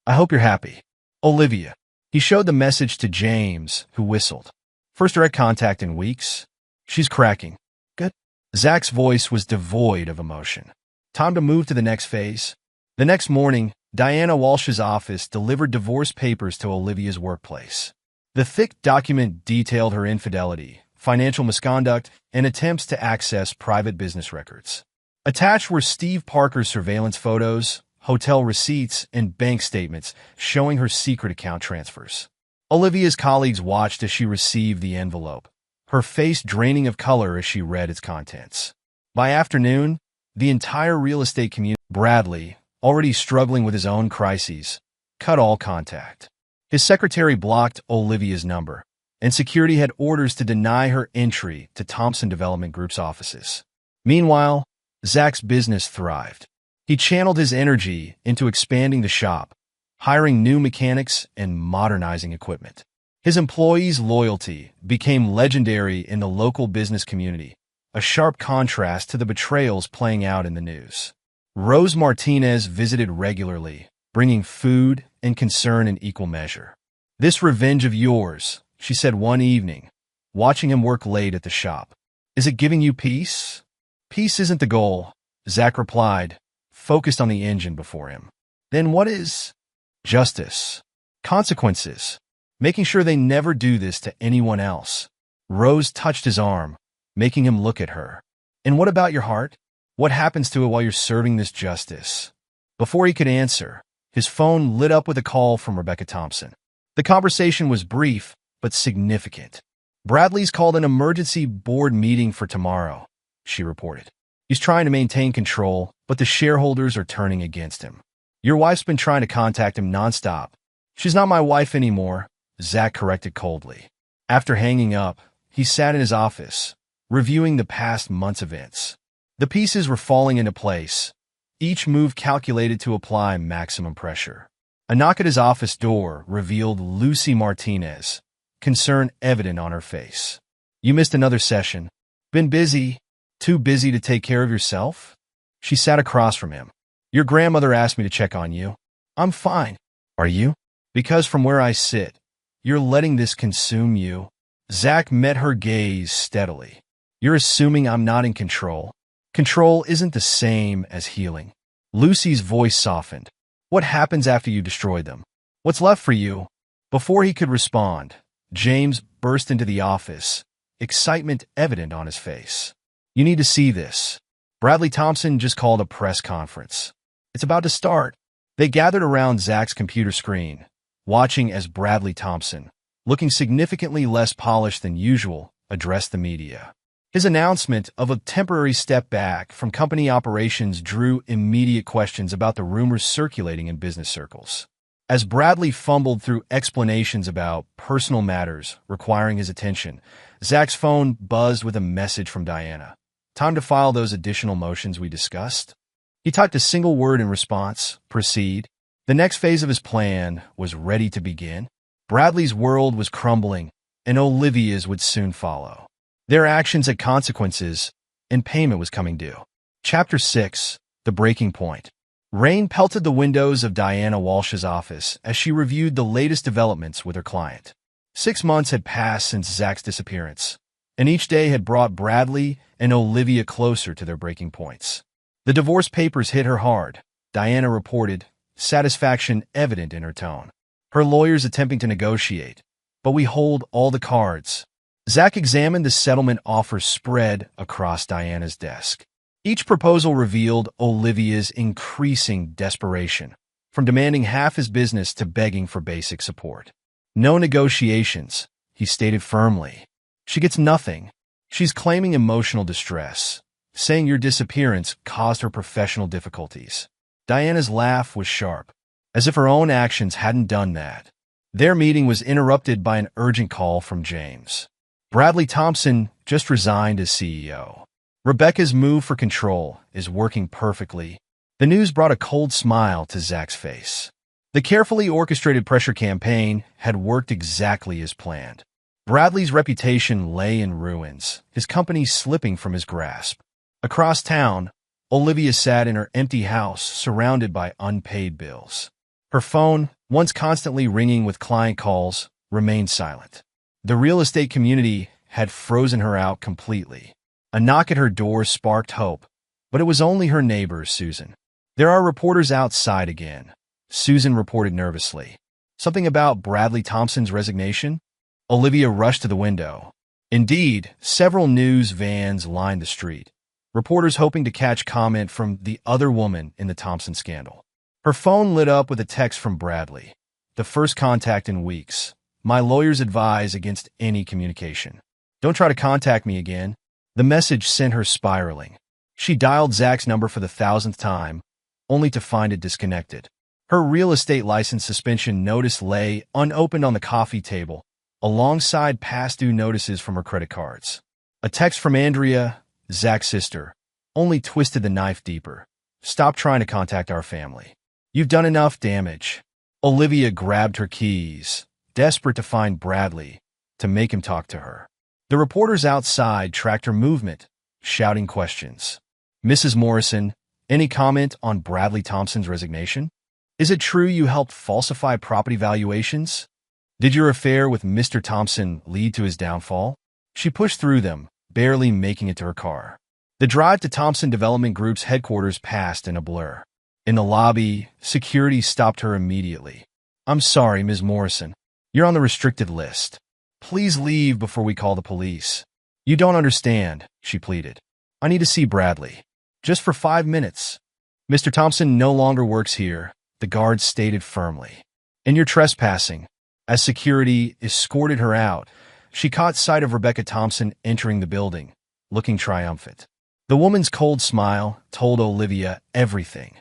I hope you're happy. Olivia. He showed the message to James, who whistled. First direct contact in weeks. She's cracking. Good. Zach's voice was devoid of emotion. Time to move to the next phase. The next morning, Diana Walsh's office delivered divorce papers to Olivia's workplace. The thick document detailed her infidelity, financial misconduct, and attempts to access private business records. Attached were Steve Parker's surveillance photos, hotel receipts, and bank statements showing her secret account transfers. Olivia's colleagues watched as she received the envelope, her face draining of color as she read its contents. By afternoon, the entire real estate community, Bradley, already struggling with his own crises, cut all contact. His secretary blocked Olivia's number, and security had orders to deny her entry to Thompson Development Group's offices. Meanwhile, Zach's business thrived. He channeled his energy into expanding the shop, hiring new mechanics and modernizing equipment. His employees' loyalty became legendary in the local business community, a sharp contrast to the betrayals playing out in the news. Rose Martinez visited regularly, bringing food and concern in equal measure. This revenge of yours, she said one evening, watching him work late at the shop. Is it giving you peace? Peace isn't the goal, Zach replied, focused on the engine before him. Then what is? Justice. Consequences. Making sure they never do this to anyone else. Rose touched his arm, making him look at her. And what about your heart? What happens to it while you're serving this justice? Before he could answer, his phone lit up with a call from Rebecca Thompson. The conversation was brief, but significant. Bradley's called an emergency board meeting for tomorrow, she reported. He's trying to maintain control, but the shareholders are turning against him. Your wife's been trying to contact him nonstop. She's not my wife anymore, Zach corrected coldly. After hanging up, he sat in his office, reviewing the past month's events. The pieces were falling into place, each move calculated to apply maximum pressure. A knock at his office door revealed Lucy Martinez, concern evident on her face. You missed another session. Been busy? Too busy to take care of yourself? She sat across from him. Your grandmother asked me to check on you. I'm fine. Are you? Because from where I sit, you're letting this consume you. Zach met her gaze steadily. You're assuming I'm not in control. Control isn't the same as healing. Lucy's voice softened. What happens after you destroy them? What's left for you? Before he could respond, James burst into the office, excitement evident on his face. You need to see this. Bradley Thompson just called a press conference. It's about to start. They gathered around Zach's computer screen, watching as Bradley Thompson, looking significantly less polished than usual, addressed the media. His announcement of a temporary step back from company operations drew immediate questions about the rumors circulating in business circles. As Bradley fumbled through explanations about personal matters requiring his attention, Zach's phone buzzed with a message from Diana. Time to file those additional motions we discussed? He typed a single word in response, proceed. The next phase of his plan was ready to begin. Bradley's world was crumbling, and Olivia's would soon follow. Their actions had consequences, and payment was coming due. Chapter 6. The Breaking Point. Rain pelted the windows of Diana Walsh's office as she reviewed the latest developments with her client. 6 months had passed since Zach's disappearance, and each day had brought Bradley and Olivia closer to their breaking points. The divorce papers hit her hard, Diana reported, satisfaction evident in her tone. Her lawyers attempting to negotiate, but we hold all the cards. Zach examined the settlement offers spread across Diana's desk. Each proposal revealed Olivia's increasing desperation, from demanding half his business to begging for basic support. No negotiations, he stated firmly. She gets nothing. She's claiming emotional distress, saying your disappearance caused her professional difficulties. Diana's laugh was sharp, as if her own actions hadn't done that. Their meeting was interrupted by an urgent call from James. Bradley Thompson just resigned as CEO. Rebecca's move for control is working perfectly. The news brought a cold smile to Zach's face. The carefully orchestrated pressure campaign had worked exactly as planned. Bradley's reputation lay in ruins, his company slipping from his grasp. Across town, Olivia sat in her empty house, surrounded by unpaid bills. Her phone, once constantly ringing with client calls, remained silent. The real estate community had frozen her out completely. A knock at her door sparked hope, but it was only her neighbor, Susan. There are reporters outside again, Susan reported nervously. Something about Bradley Thompson's resignation? Olivia rushed to the window. Indeed, several news vans lined the street, reporters hoping to catch comment from the other woman in the Thompson scandal. Her phone lit up with a text from Bradley. The first contact in weeks. My lawyers advise against any communication. Don't try to contact me again. The message sent her spiraling. She dialed Zach's number for the 1,000th time, only to find it disconnected. Her real estate license suspension notice lay unopened on the coffee table, alongside past due notices from her credit cards. A text from Andrea, Zach's sister, only twisted the knife deeper. Stop trying to contact our family. You've done enough damage. Olivia grabbed her keys, desperate to find Bradley, to make him talk to her. The reporters outside tracked her movement, shouting questions. Mrs. Morrison, any comment on Bradley Thompson's resignation? Is it true you helped falsify property valuations? Did your affair with Mr. Thompson lead to his downfall? She pushed through them, barely making it to her car. The drive to Thompson Development Group's headquarters passed in a blur. In the lobby, security stopped her immediately. I'm sorry, Ms. Morrison. You're on the restricted list. Please leave before we call the police. You don't understand, she pleaded. I need to see Bradley. Just for 5 minutes. Mr. Thompson no longer works here, the guard stated firmly. And you're trespassing. As security escorted her out, she caught sight of Rebecca Thompson entering the building, looking triumphant. The woman's cold smile told Olivia everything.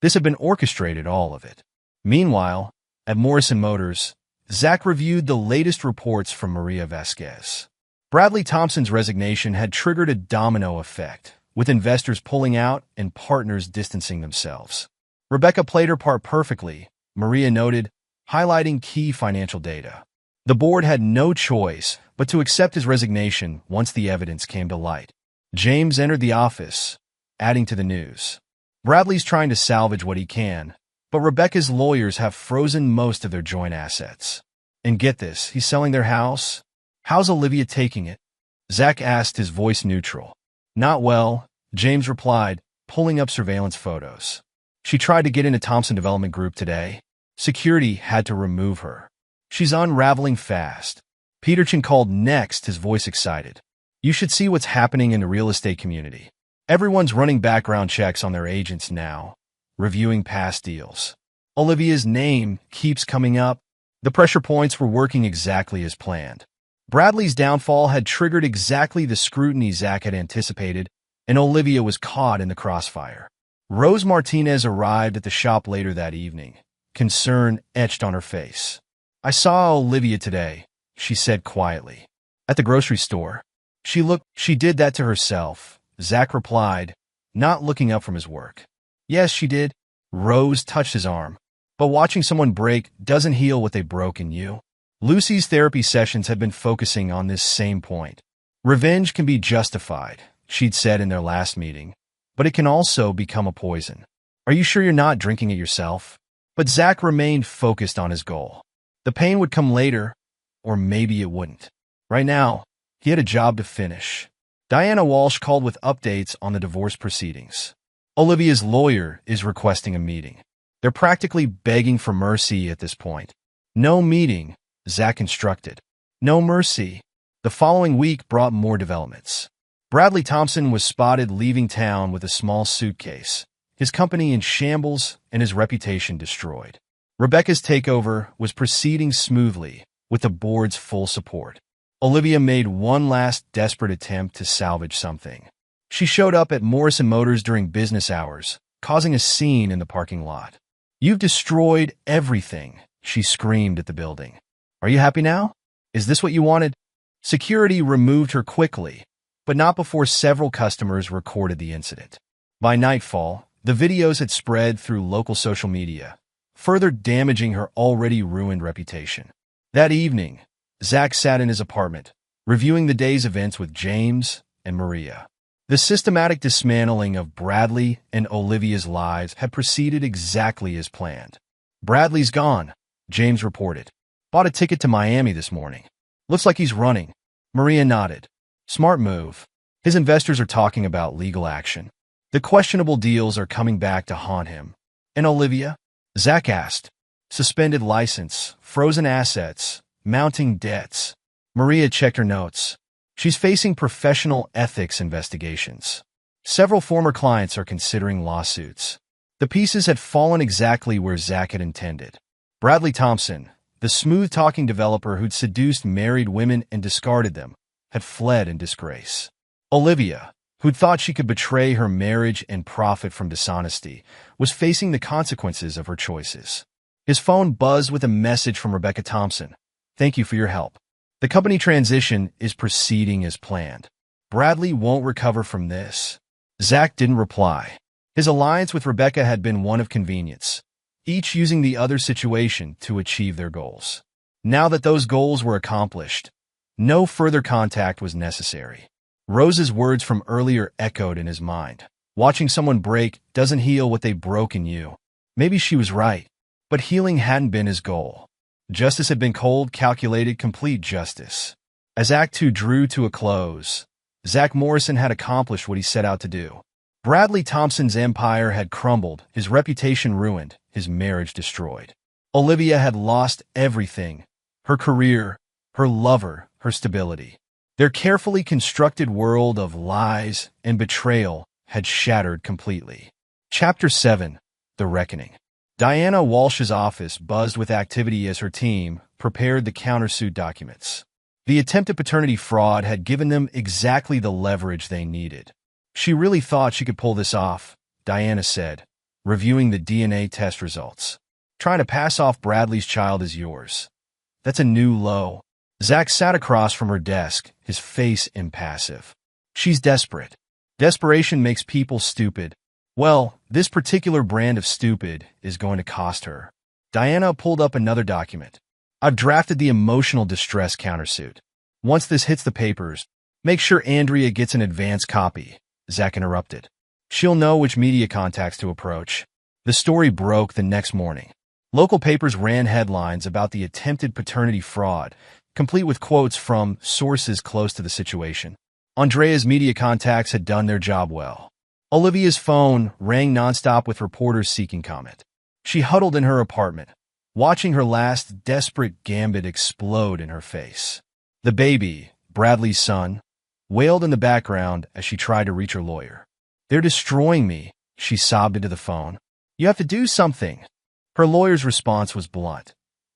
This had been orchestrated, all of it. Meanwhile, at Morrison Motors, Zach reviewed the latest reports from Maria Vasquez. Bradley Thompson's resignation had triggered a domino effect, with investors pulling out and partners distancing themselves. Rebecca played her part perfectly, Maria noted, highlighting key financial data. The board had no choice but to accept his resignation once the evidence came to light. James entered the office, adding to the news. Bradley's trying to salvage what he can, but Rebecca's lawyers have frozen most of their joint assets. And get this, he's selling their house? How's Olivia taking it? Zach asked, his voice neutral. Not well, James replied, pulling up surveillance photos. She tried to get into Thompson Development Group today. Security had to remove her. She's unraveling fast. Peterson called next, his voice excited. You should see what's happening in the real estate community. Everyone's running background checks on their agents now, reviewing past deals. Olivia's name keeps coming up. The pressure points were working exactly as planned. Bradley's downfall had triggered exactly the scrutiny Zach had anticipated, and Olivia was caught in the crossfire. Rose Martinez arrived at the shop later that evening, concern etched on her face. I saw Olivia today, she said quietly. At the grocery store. She did that to herself, Zach replied, not looking up from his work. Yes, she did. Rose touched his arm. But watching someone break doesn't heal what they broke in you. Lucy's therapy sessions had been focusing on this same point. Revenge can be justified, she'd said in their last meeting, but it can also become a poison. Are you sure you're not drinking it yourself? But Zach remained focused on his goal. The pain would come later, or maybe it wouldn't. Right now, he had a job to finish. Diana Walsh called with updates on the divorce proceedings. Olivia's lawyer is requesting a meeting. They're practically begging for mercy at this point. No meeting, Zach instructed. No mercy. The following week brought more developments. Bradley Thompson was spotted leaving town with a small suitcase, his company in shambles and his reputation destroyed. Rebecca's takeover was proceeding smoothly, with the board's full support. Olivia made one last desperate attempt to salvage something. She showed up at Morrison Motors during business hours, causing a scene in the parking lot. You've destroyed everything, she screamed at the building. Are you happy now? Is this what you wanted? Security removed her quickly, but not before several customers recorded the incident. By nightfall, the videos had spread through local social media, further damaging her already ruined reputation. That evening, Zach sat in his apartment, reviewing the day's events with James and Maria. The systematic dismantling of Bradley and Olivia's lives had proceeded exactly as planned. Bradley's gone, James reported. Bought a ticket to Miami this morning. Looks like he's running. Maria nodded. Smart move. His investors are talking about legal action. The questionable deals are coming back to haunt him. And Olivia? Zach asked. Suspended license, frozen assets, mounting debts. Maria checked her notes. She's facing professional ethics investigations. Several former clients are considering lawsuits. The pieces had fallen exactly where Zach had intended. Bradley Thompson, the smooth-talking developer who'd seduced married women and discarded them, had fled in disgrace. Olivia, who'd thought she could betray her marriage and profit from dishonesty, was facing the consequences of her choices. His phone buzzed with a message from Rebecca Thompson. Thank you for your help. The company transition is proceeding as planned. Bradley won't recover from this. Zach didn't reply. His alliance with Rebecca had been one of convenience, each using the other's situation to achieve their goals. Now that those goals were accomplished, no further contact was necessary. Rose's words from earlier echoed in his mind. Watching someone break doesn't heal what they broke in you. Maybe she was right, but healing hadn't been his goal. Justice had been cold, calculated, complete justice. As Act 2 drew to a close, Zach Morrison had accomplished what he set out to do. Bradley Thompson's empire had crumbled, his reputation ruined, his marriage destroyed. Olivia had lost everything: her career, her lover, her stability. Their carefully constructed world of lies and betrayal had shattered completely. Chapter 7: The Reckoning. Diana Walsh's office buzzed with activity as her team prepared the countersuit documents. The attempted paternity fraud had given them exactly the leverage they needed. She really thought she could pull this off, Diana said, reviewing the DNA test results. Trying to pass off Bradley's child as yours. That's a new low. Zach sat across from her desk, his face impassive. She's desperate. Desperation makes people stupid. Well, this particular brand of stupid is going to cost her. Diana pulled up another document. I've drafted the emotional distress countersuit. Once this hits the papers, make sure Andrea gets an advance copy, Zach interrupted. She'll know which media contacts to approach. The story broke the next morning. Local papers ran headlines about the attempted paternity fraud, complete with quotes from sources close to the situation. Andrea's media contacts had done their job well. Olivia's phone rang nonstop with reporters seeking comment. She huddled in her apartment, watching her last desperate gambit explode in her face. The baby, Bradley's son, wailed in the background as she tried to reach her lawyer. "They're destroying me," she sobbed into the phone. "You have to do something." Her lawyer's response was blunt.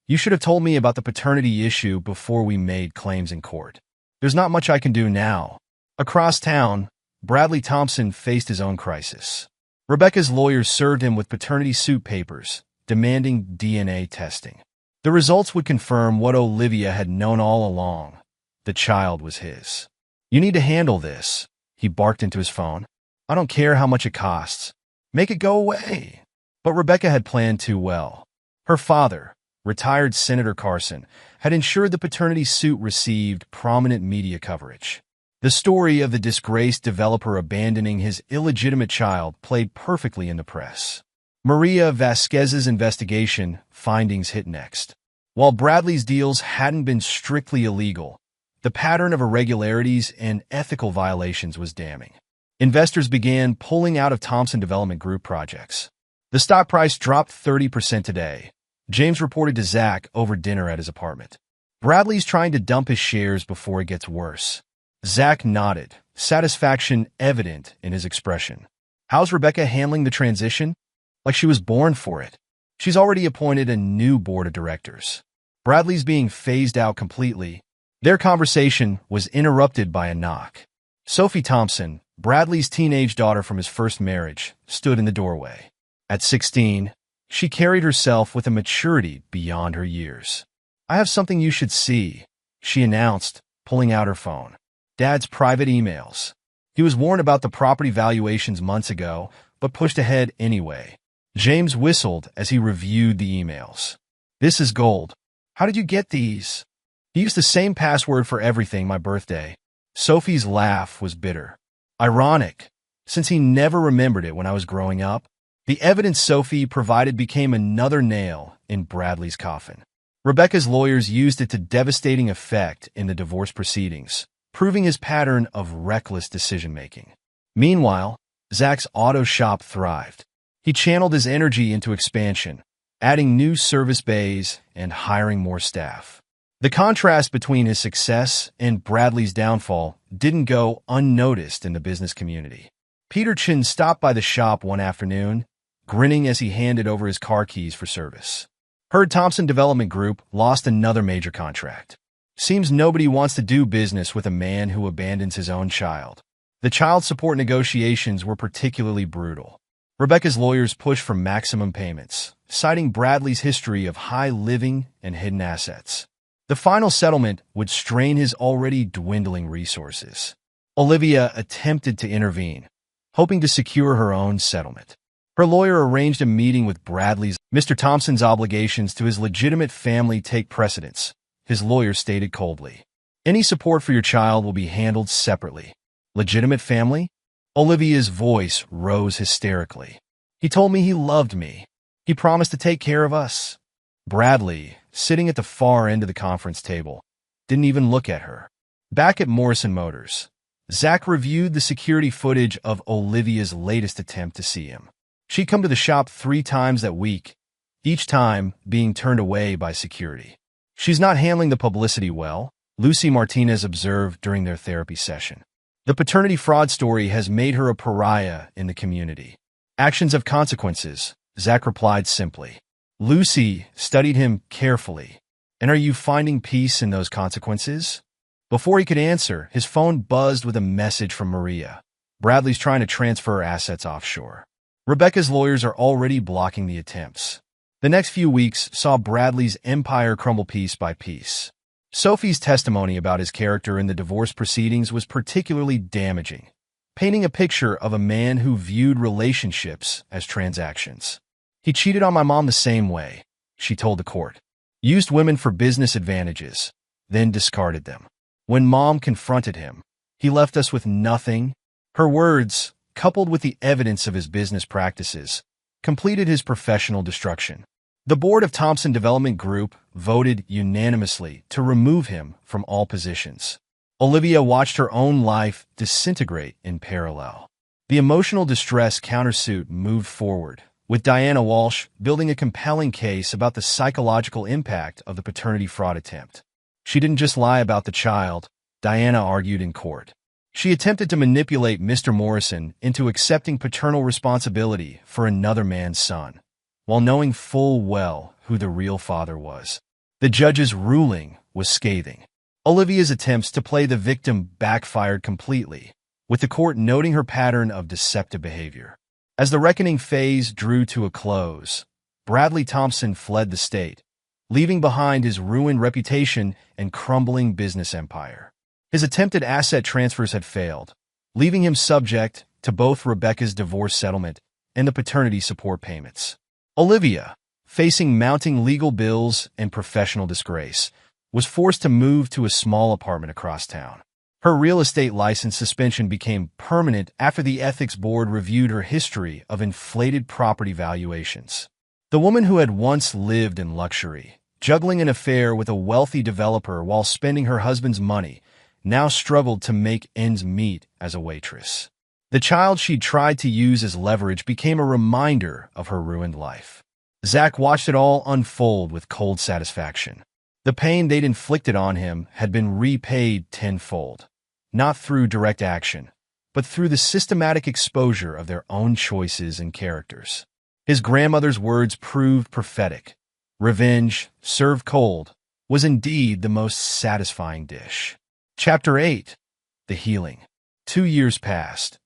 "You should have told me about the paternity issue before we made claims in court. There's not much I can do now." Across town, Bradley Thompson faced his own crisis. Rebecca's lawyers served him with paternity suit papers, demanding DNA testing. The results would confirm what Olivia had known all along. The child was his. "You need to handle this," he barked into his phone. "I don't care how much it costs. Make it go away." But Rebecca had planned too well. Her father, retired Senator Carson, had ensured the paternity suit received prominent media coverage. The story of the disgraced developer abandoning his illegitimate child played perfectly in the press. Maria Vasquez's investigation findings hit next. While Bradley's deals hadn't been strictly illegal, the pattern of irregularities and ethical violations was damning. Investors began pulling out of Thompson Development Group projects. The stock price dropped 30% today, James reported to Zach over dinner at his apartment. "Bradley's trying to dump his shares before it gets worse." Zach nodded, satisfaction evident in his expression. "How's Rebecca handling the transition?" "Like she was born for it. She's already appointed a new board of directors. Bradley's being phased out completely." Their conversation was interrupted by a knock. Sophie Thompson, Bradley's teenage daughter from his first marriage, stood in the doorway. At 16, she carried herself with a maturity beyond her years. "I have something you should see," she announced, pulling out her phone. Dad's private emails. He was warned about the property valuations months ago, but pushed ahead anyway. James whistled as he reviewed the emails. "This is gold. How did you get these?" "He used the same password for everything, my birthday." Sophie's laugh was bitter. "Ironic, since he never remembered it when I was growing up." The evidence Sophie provided became another nail in Bradley's coffin. Rebecca's lawyers used it to devastating effect in the divorce proceedings, proving his pattern of reckless decision-making. Meanwhile, Zach's auto shop thrived. He channeled his energy into expansion, adding new service bays and hiring more staff. The contrast between his success and Bradley's downfall didn't go unnoticed in the business community. Peter Chin stopped by the shop one afternoon, grinning as he handed over his car keys for service. "Heard Thompson Development Group lost another major contract. Seems nobody wants to do business with a man who abandons his own child." The child support negotiations were particularly brutal. Rebecca's lawyers pushed for maximum payments, citing Bradley's history of high living and hidden assets. The final settlement would strain his already dwindling resources. Olivia attempted to intervene, hoping to secure her own settlement. Her lawyer arranged a meeting with Bradley's. "Mr. Thompson's obligations to his legitimate family take precedence," his lawyer stated coldly. "Any support for your child will be handled separately." "Legitimate family?" Olivia's voice rose hysterically. "He told me he loved me. He promised to take care of us." Bradley, sitting at the far end of the conference table, didn't even look at her. Back at Morrison Motors, Zach reviewed the security footage of Olivia's latest attempt to see him. She'd come to the shop 3 times that week, each time being turned away by security. "She's not handling the publicity well," Lucy Martinez observed during their therapy session. "The paternity fraud story has made her a pariah in the community." "Actions have consequences," Zach replied simply. Lucy studied him carefully. "And are you finding peace in those consequences?" Before he could answer, his phone buzzed with a message from Maria. "Bradley's trying to transfer assets offshore." Rebecca's lawyers are already blocking the attempts. The next few weeks saw Bradley's empire crumble piece by piece. Sophie's testimony about his character in the divorce proceedings was particularly damaging, painting a picture of a man who viewed relationships as transactions. "He cheated on my mom the same way," she told the court. "Used women for business advantages, then discarded them. When Mom confronted him, he left us with nothing." Her words, coupled with the evidence of his business practices, completed his professional destruction. The board of Thompson Development Group voted unanimously to remove him from all positions. Olivia watched her own life disintegrate in parallel. The emotional distress countersuit moved forward, with Diana Walsh building a compelling case about the psychological impact of the paternity fraud attempt. She didn't just lie about the child, Diana argued in court. She attempted to manipulate Mr. Morrison into accepting paternal responsibility for another man's son, while knowing full well who the real father was. The judge's ruling was scathing. Olivia's attempts to play the victim backfired completely, with the court noting her pattern of deceptive behavior. As the reckoning phase drew to a close, Bradley Thompson fled the state, leaving behind his ruined reputation and crumbling business empire. His attempted asset transfers had failed, leaving him subject to both Rebecca's divorce settlement and the paternity support payments. Olivia, facing mounting legal bills and professional disgrace, was forced to move to a small apartment across town. Her real estate license suspension became permanent after the ethics board reviewed her history of inflated property valuations. The woman who had once lived in luxury, juggling an affair with a wealthy developer while spending her husband's money, now struggled to make ends meet as a waitress. The child she'd tried to use as leverage became a reminder of her ruined life. Zach watched it all unfold with cold satisfaction. The pain they'd inflicted on him had been repaid tenfold, not through direct action, but through the systematic exposure of their own choices and characters. His grandmother's words proved prophetic. Revenge, served cold, was indeed the most satisfying dish. Chapter 8. The Healing. 2 years passed,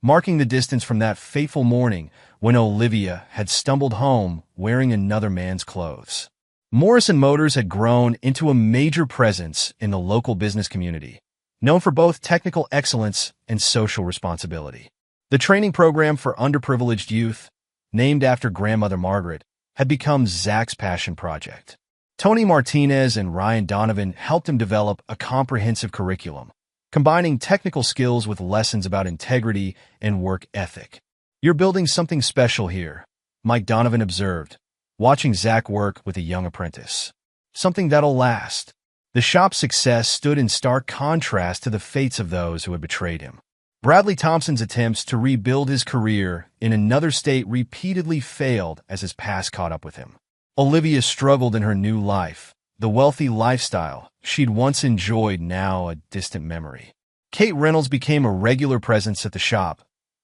marking the distance from that fateful morning when Olivia had stumbled home wearing another man's clothes. Morrison Motors had grown into a major presence in the local business community, known for both technical excellence and social responsibility. The training program for underprivileged youth, named after grandmother Margaret, had become Zach's passion project. Tony Martinez and Ryan Donovan helped him develop a comprehensive curriculum, combining technical skills with lessons about integrity and work ethic. "You're building something special here," Mike Donovan observed, watching Zach work with a young apprentice. "Something that'll last." The shop's success stood in stark contrast to the fates of those who had betrayed him. Bradley Thompson's attempts to rebuild his career in another state repeatedly failed as his past caught up with him. Olivia struggled in her new life, the wealthy lifestyle she'd once enjoyed now a distant memory. Kate Reynolds became a regular presence at the shop,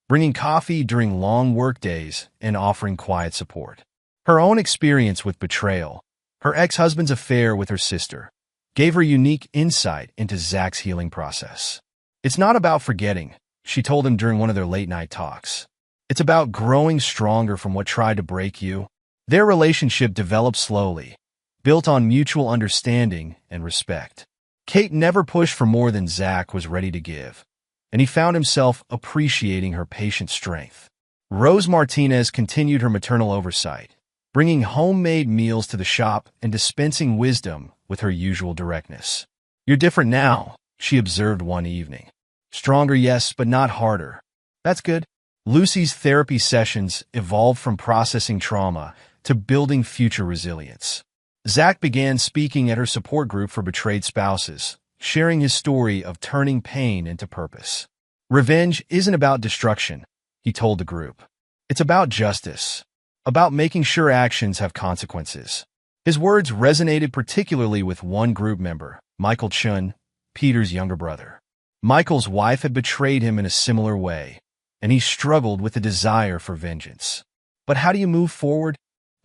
bringing coffee during long workdays and offering quiet support. Her own experience with betrayal, her ex-husband's affair with her sister, gave her unique insight into Zach's healing process. "It's not about forgetting," she told him during one of their late-night talks. "It's about growing stronger from what tried to break you." Their relationship developed slowly, built on mutual understanding and respect. Kate never pushed for more than Zach was ready to give, and he found himself appreciating her patient strength. Rose Martinez continued her maternal oversight, bringing homemade meals to the shop and dispensing wisdom with her usual directness. "You're different now," she observed one evening. "Stronger, yes, but not harder." "That's good." Lucy's therapy sessions evolved from processing trauma to building future resilience. Zach began speaking at her support group for betrayed spouses, sharing his story of turning pain into purpose. "Revenge isn't about destruction," he told the group. "It's about justice, about making sure actions have consequences." His words resonated particularly with one group member, Michael Chun, Peter's younger brother. Michael's wife had betrayed him in a similar way, and he struggled with the desire for vengeance. "But how do you move forward?"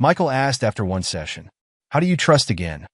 Michael asked after one session. "How do you trust again?"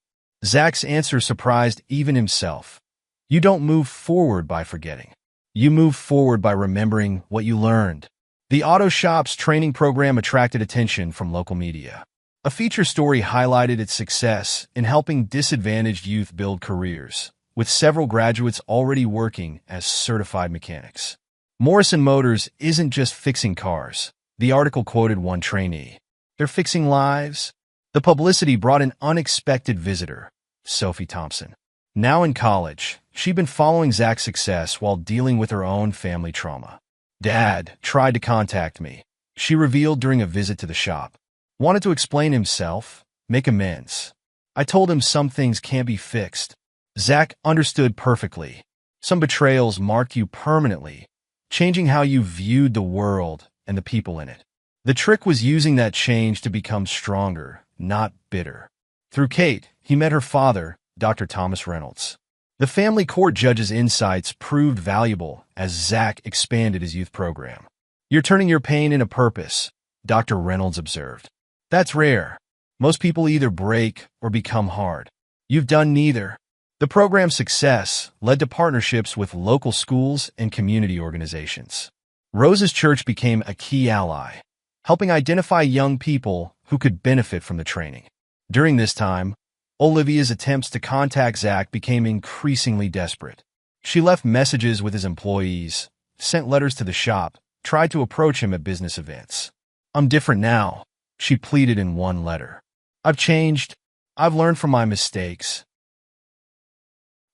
Zach's answer surprised even himself. "You don't move forward by forgetting. You move forward by remembering what you learned." The auto shop's training program attracted attention from local media. A feature story highlighted its success in helping disadvantaged youth build careers, with several graduates already working as certified mechanics. Morrison Motors isn't just fixing cars, the article quoted one trainee. "They're fixing lives." The publicity brought an unexpected visitor, Sophie Thompson. Now in college, she'd been following Zach's success while dealing with her own family trauma. "Dad tried to contact me," she revealed during a visit to the shop. "Wanted to explain himself, make amends. I told him some things can't be fixed." Zach understood perfectly. Some betrayals marked you permanently, changing how you viewed the world and the people in it. The trick was using that change to become stronger, not bitter. Through Kate, he met her father, Dr. Thomas Reynolds. The family court judge's insights proved valuable as Zach expanded his youth program. "You're turning your pain into purpose," Dr. Reynolds observed. "That's rare. Most people either break or become hard. You've done neither." The program's success led to partnerships with local schools and community organizations. Rose's church became a key ally, helping identify young people who could benefit from the training. During this time, Olivia's attempts to contact Zach became increasingly desperate. She left messages with his employees, sent letters to the shop, tried to approach him at business events. "I'm different now," she pleaded in one letter. "I've changed. I've learned from my mistakes."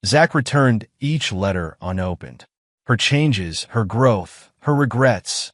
Zach returned each letter unopened. Her changes, her growth, her regrets,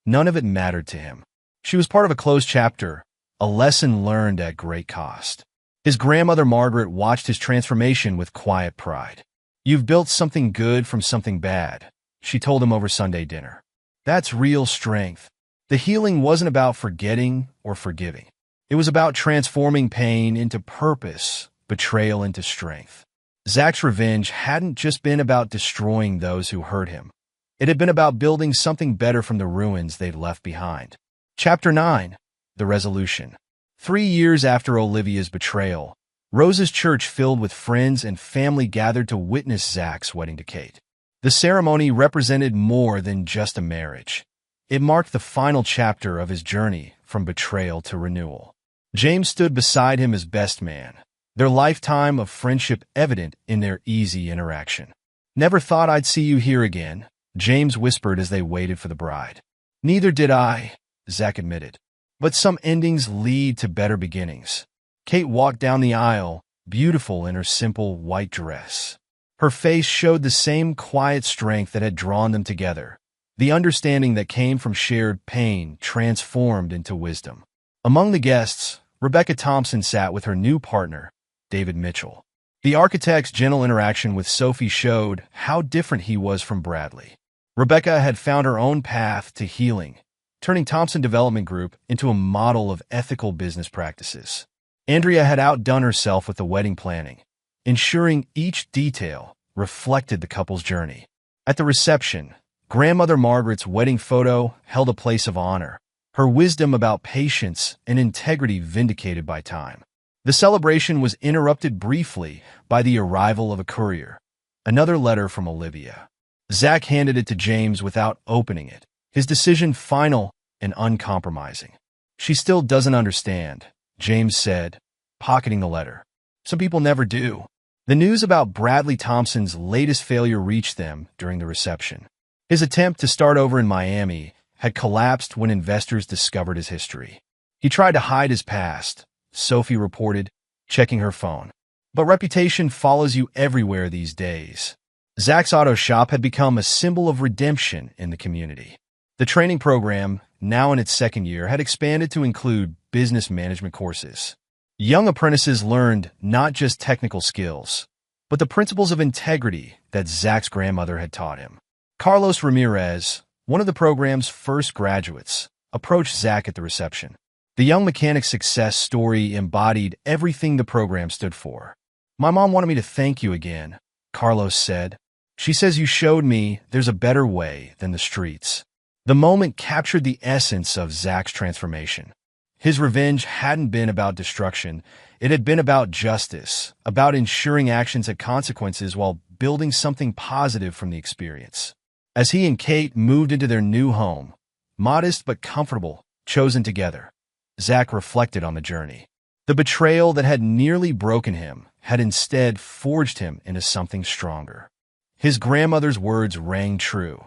none of it mattered to him. She was part of a closed chapter, a lesson learned at great cost. His grandmother Margaret watched his transformation with quiet pride. "You've built something good from something bad," she told him over Sunday dinner. "That's real strength." The healing wasn't about forgetting or forgiving. It was about transforming pain into purpose, betrayal into strength. Zach's revenge hadn't just been about destroying those who hurt him. It had been about building something better from the ruins they'd left behind. Chapter 9. The Resolution. 3 years after Olivia's betrayal, Rose's church filled with friends and family gathered to witness Zach's wedding to Kate. The ceremony represented more than just a marriage. It marked the final chapter of his journey from betrayal to renewal. James stood beside him as best man, their lifetime of friendship evident in their easy interaction. "Never thought I'd see you here again," James whispered as they waited for the bride. "Neither did I," Zach admitted. "But some endings lead to better beginnings." Kate walked down the aisle, beautiful in her simple white dress. Her face showed the same quiet strength that had drawn them together. The understanding that came from shared pain transformed into wisdom. Among the guests, Rebecca Thompson sat with her new partner, David Mitchell. The architect's gentle interaction with Sophie showed how different he was from Bradley. Rebecca had found her own path to healing, turning Thompson Development Group into a model of ethical business practices. Andrea had outdone herself with the wedding planning, ensuring each detail reflected the couple's journey. At the reception, Grandmother Margaret's wedding photo held a place of honor, her wisdom about patience and integrity vindicated by time. The celebration was interrupted briefly by the arrival of a courier, another letter from Olivia. Zach handed it to James without opening it, his decision final and uncompromising. "She still doesn't understand," James said, pocketing the letter. "Some people never do." The news about Bradley Thompson's latest failure reached them during the reception. His attempt to start over in Miami had collapsed when investors discovered his history. "He tried to hide his past," Sophie reported, checking her phone. "But reputation follows you everywhere these days." Zach's auto shop had become a symbol of redemption in the community. The training program, now in its second year, had expanded to include business management courses. Young apprentices learned not just technical skills, but the principles of integrity that Zach's grandmother had taught him. Carlos Ramirez, one of the program's first graduates, approached Zach at the reception. The young mechanic's success story embodied everything the program stood for. "My mom wanted me to thank you again," Carlos said. "She says you showed me there's a better way than the streets." The moment captured the essence of Zach's transformation. His revenge hadn't been about destruction. It had been about justice, about ensuring actions had consequences while building something positive from the experience. As he and Kate moved into their new home, modest but comfortable, chosen together, Zach reflected on the journey. The betrayal that had nearly broken him had instead forged him into something stronger. His grandmother's words rang true.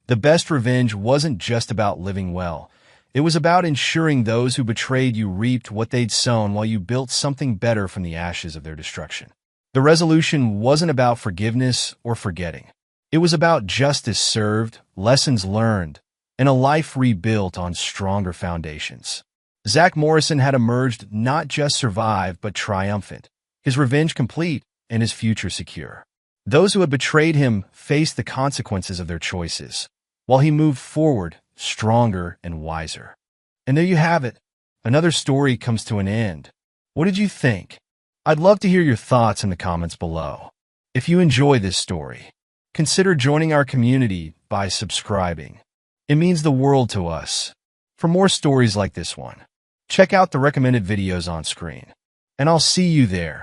The best revenge wasn't just about living well. It was about ensuring those who betrayed you reaped what they'd sown while you built something better from the ashes of their destruction. The resolution wasn't about forgiveness or forgetting. It was about justice served, lessons learned, and a life rebuilt on stronger foundations. Zach Morrison had emerged not just survived but triumphant, his revenge complete and his future secure. Those who had betrayed him faced the consequences of their choices, while he moved forward, stronger and wiser. And there you have it. Another story comes to an end. What did you think? I'd love to hear your thoughts in the comments below. If you enjoy this story, consider joining our community by subscribing. It means the world to us. For more stories like this one, check out the recommended videos on screen. And I'll see you there.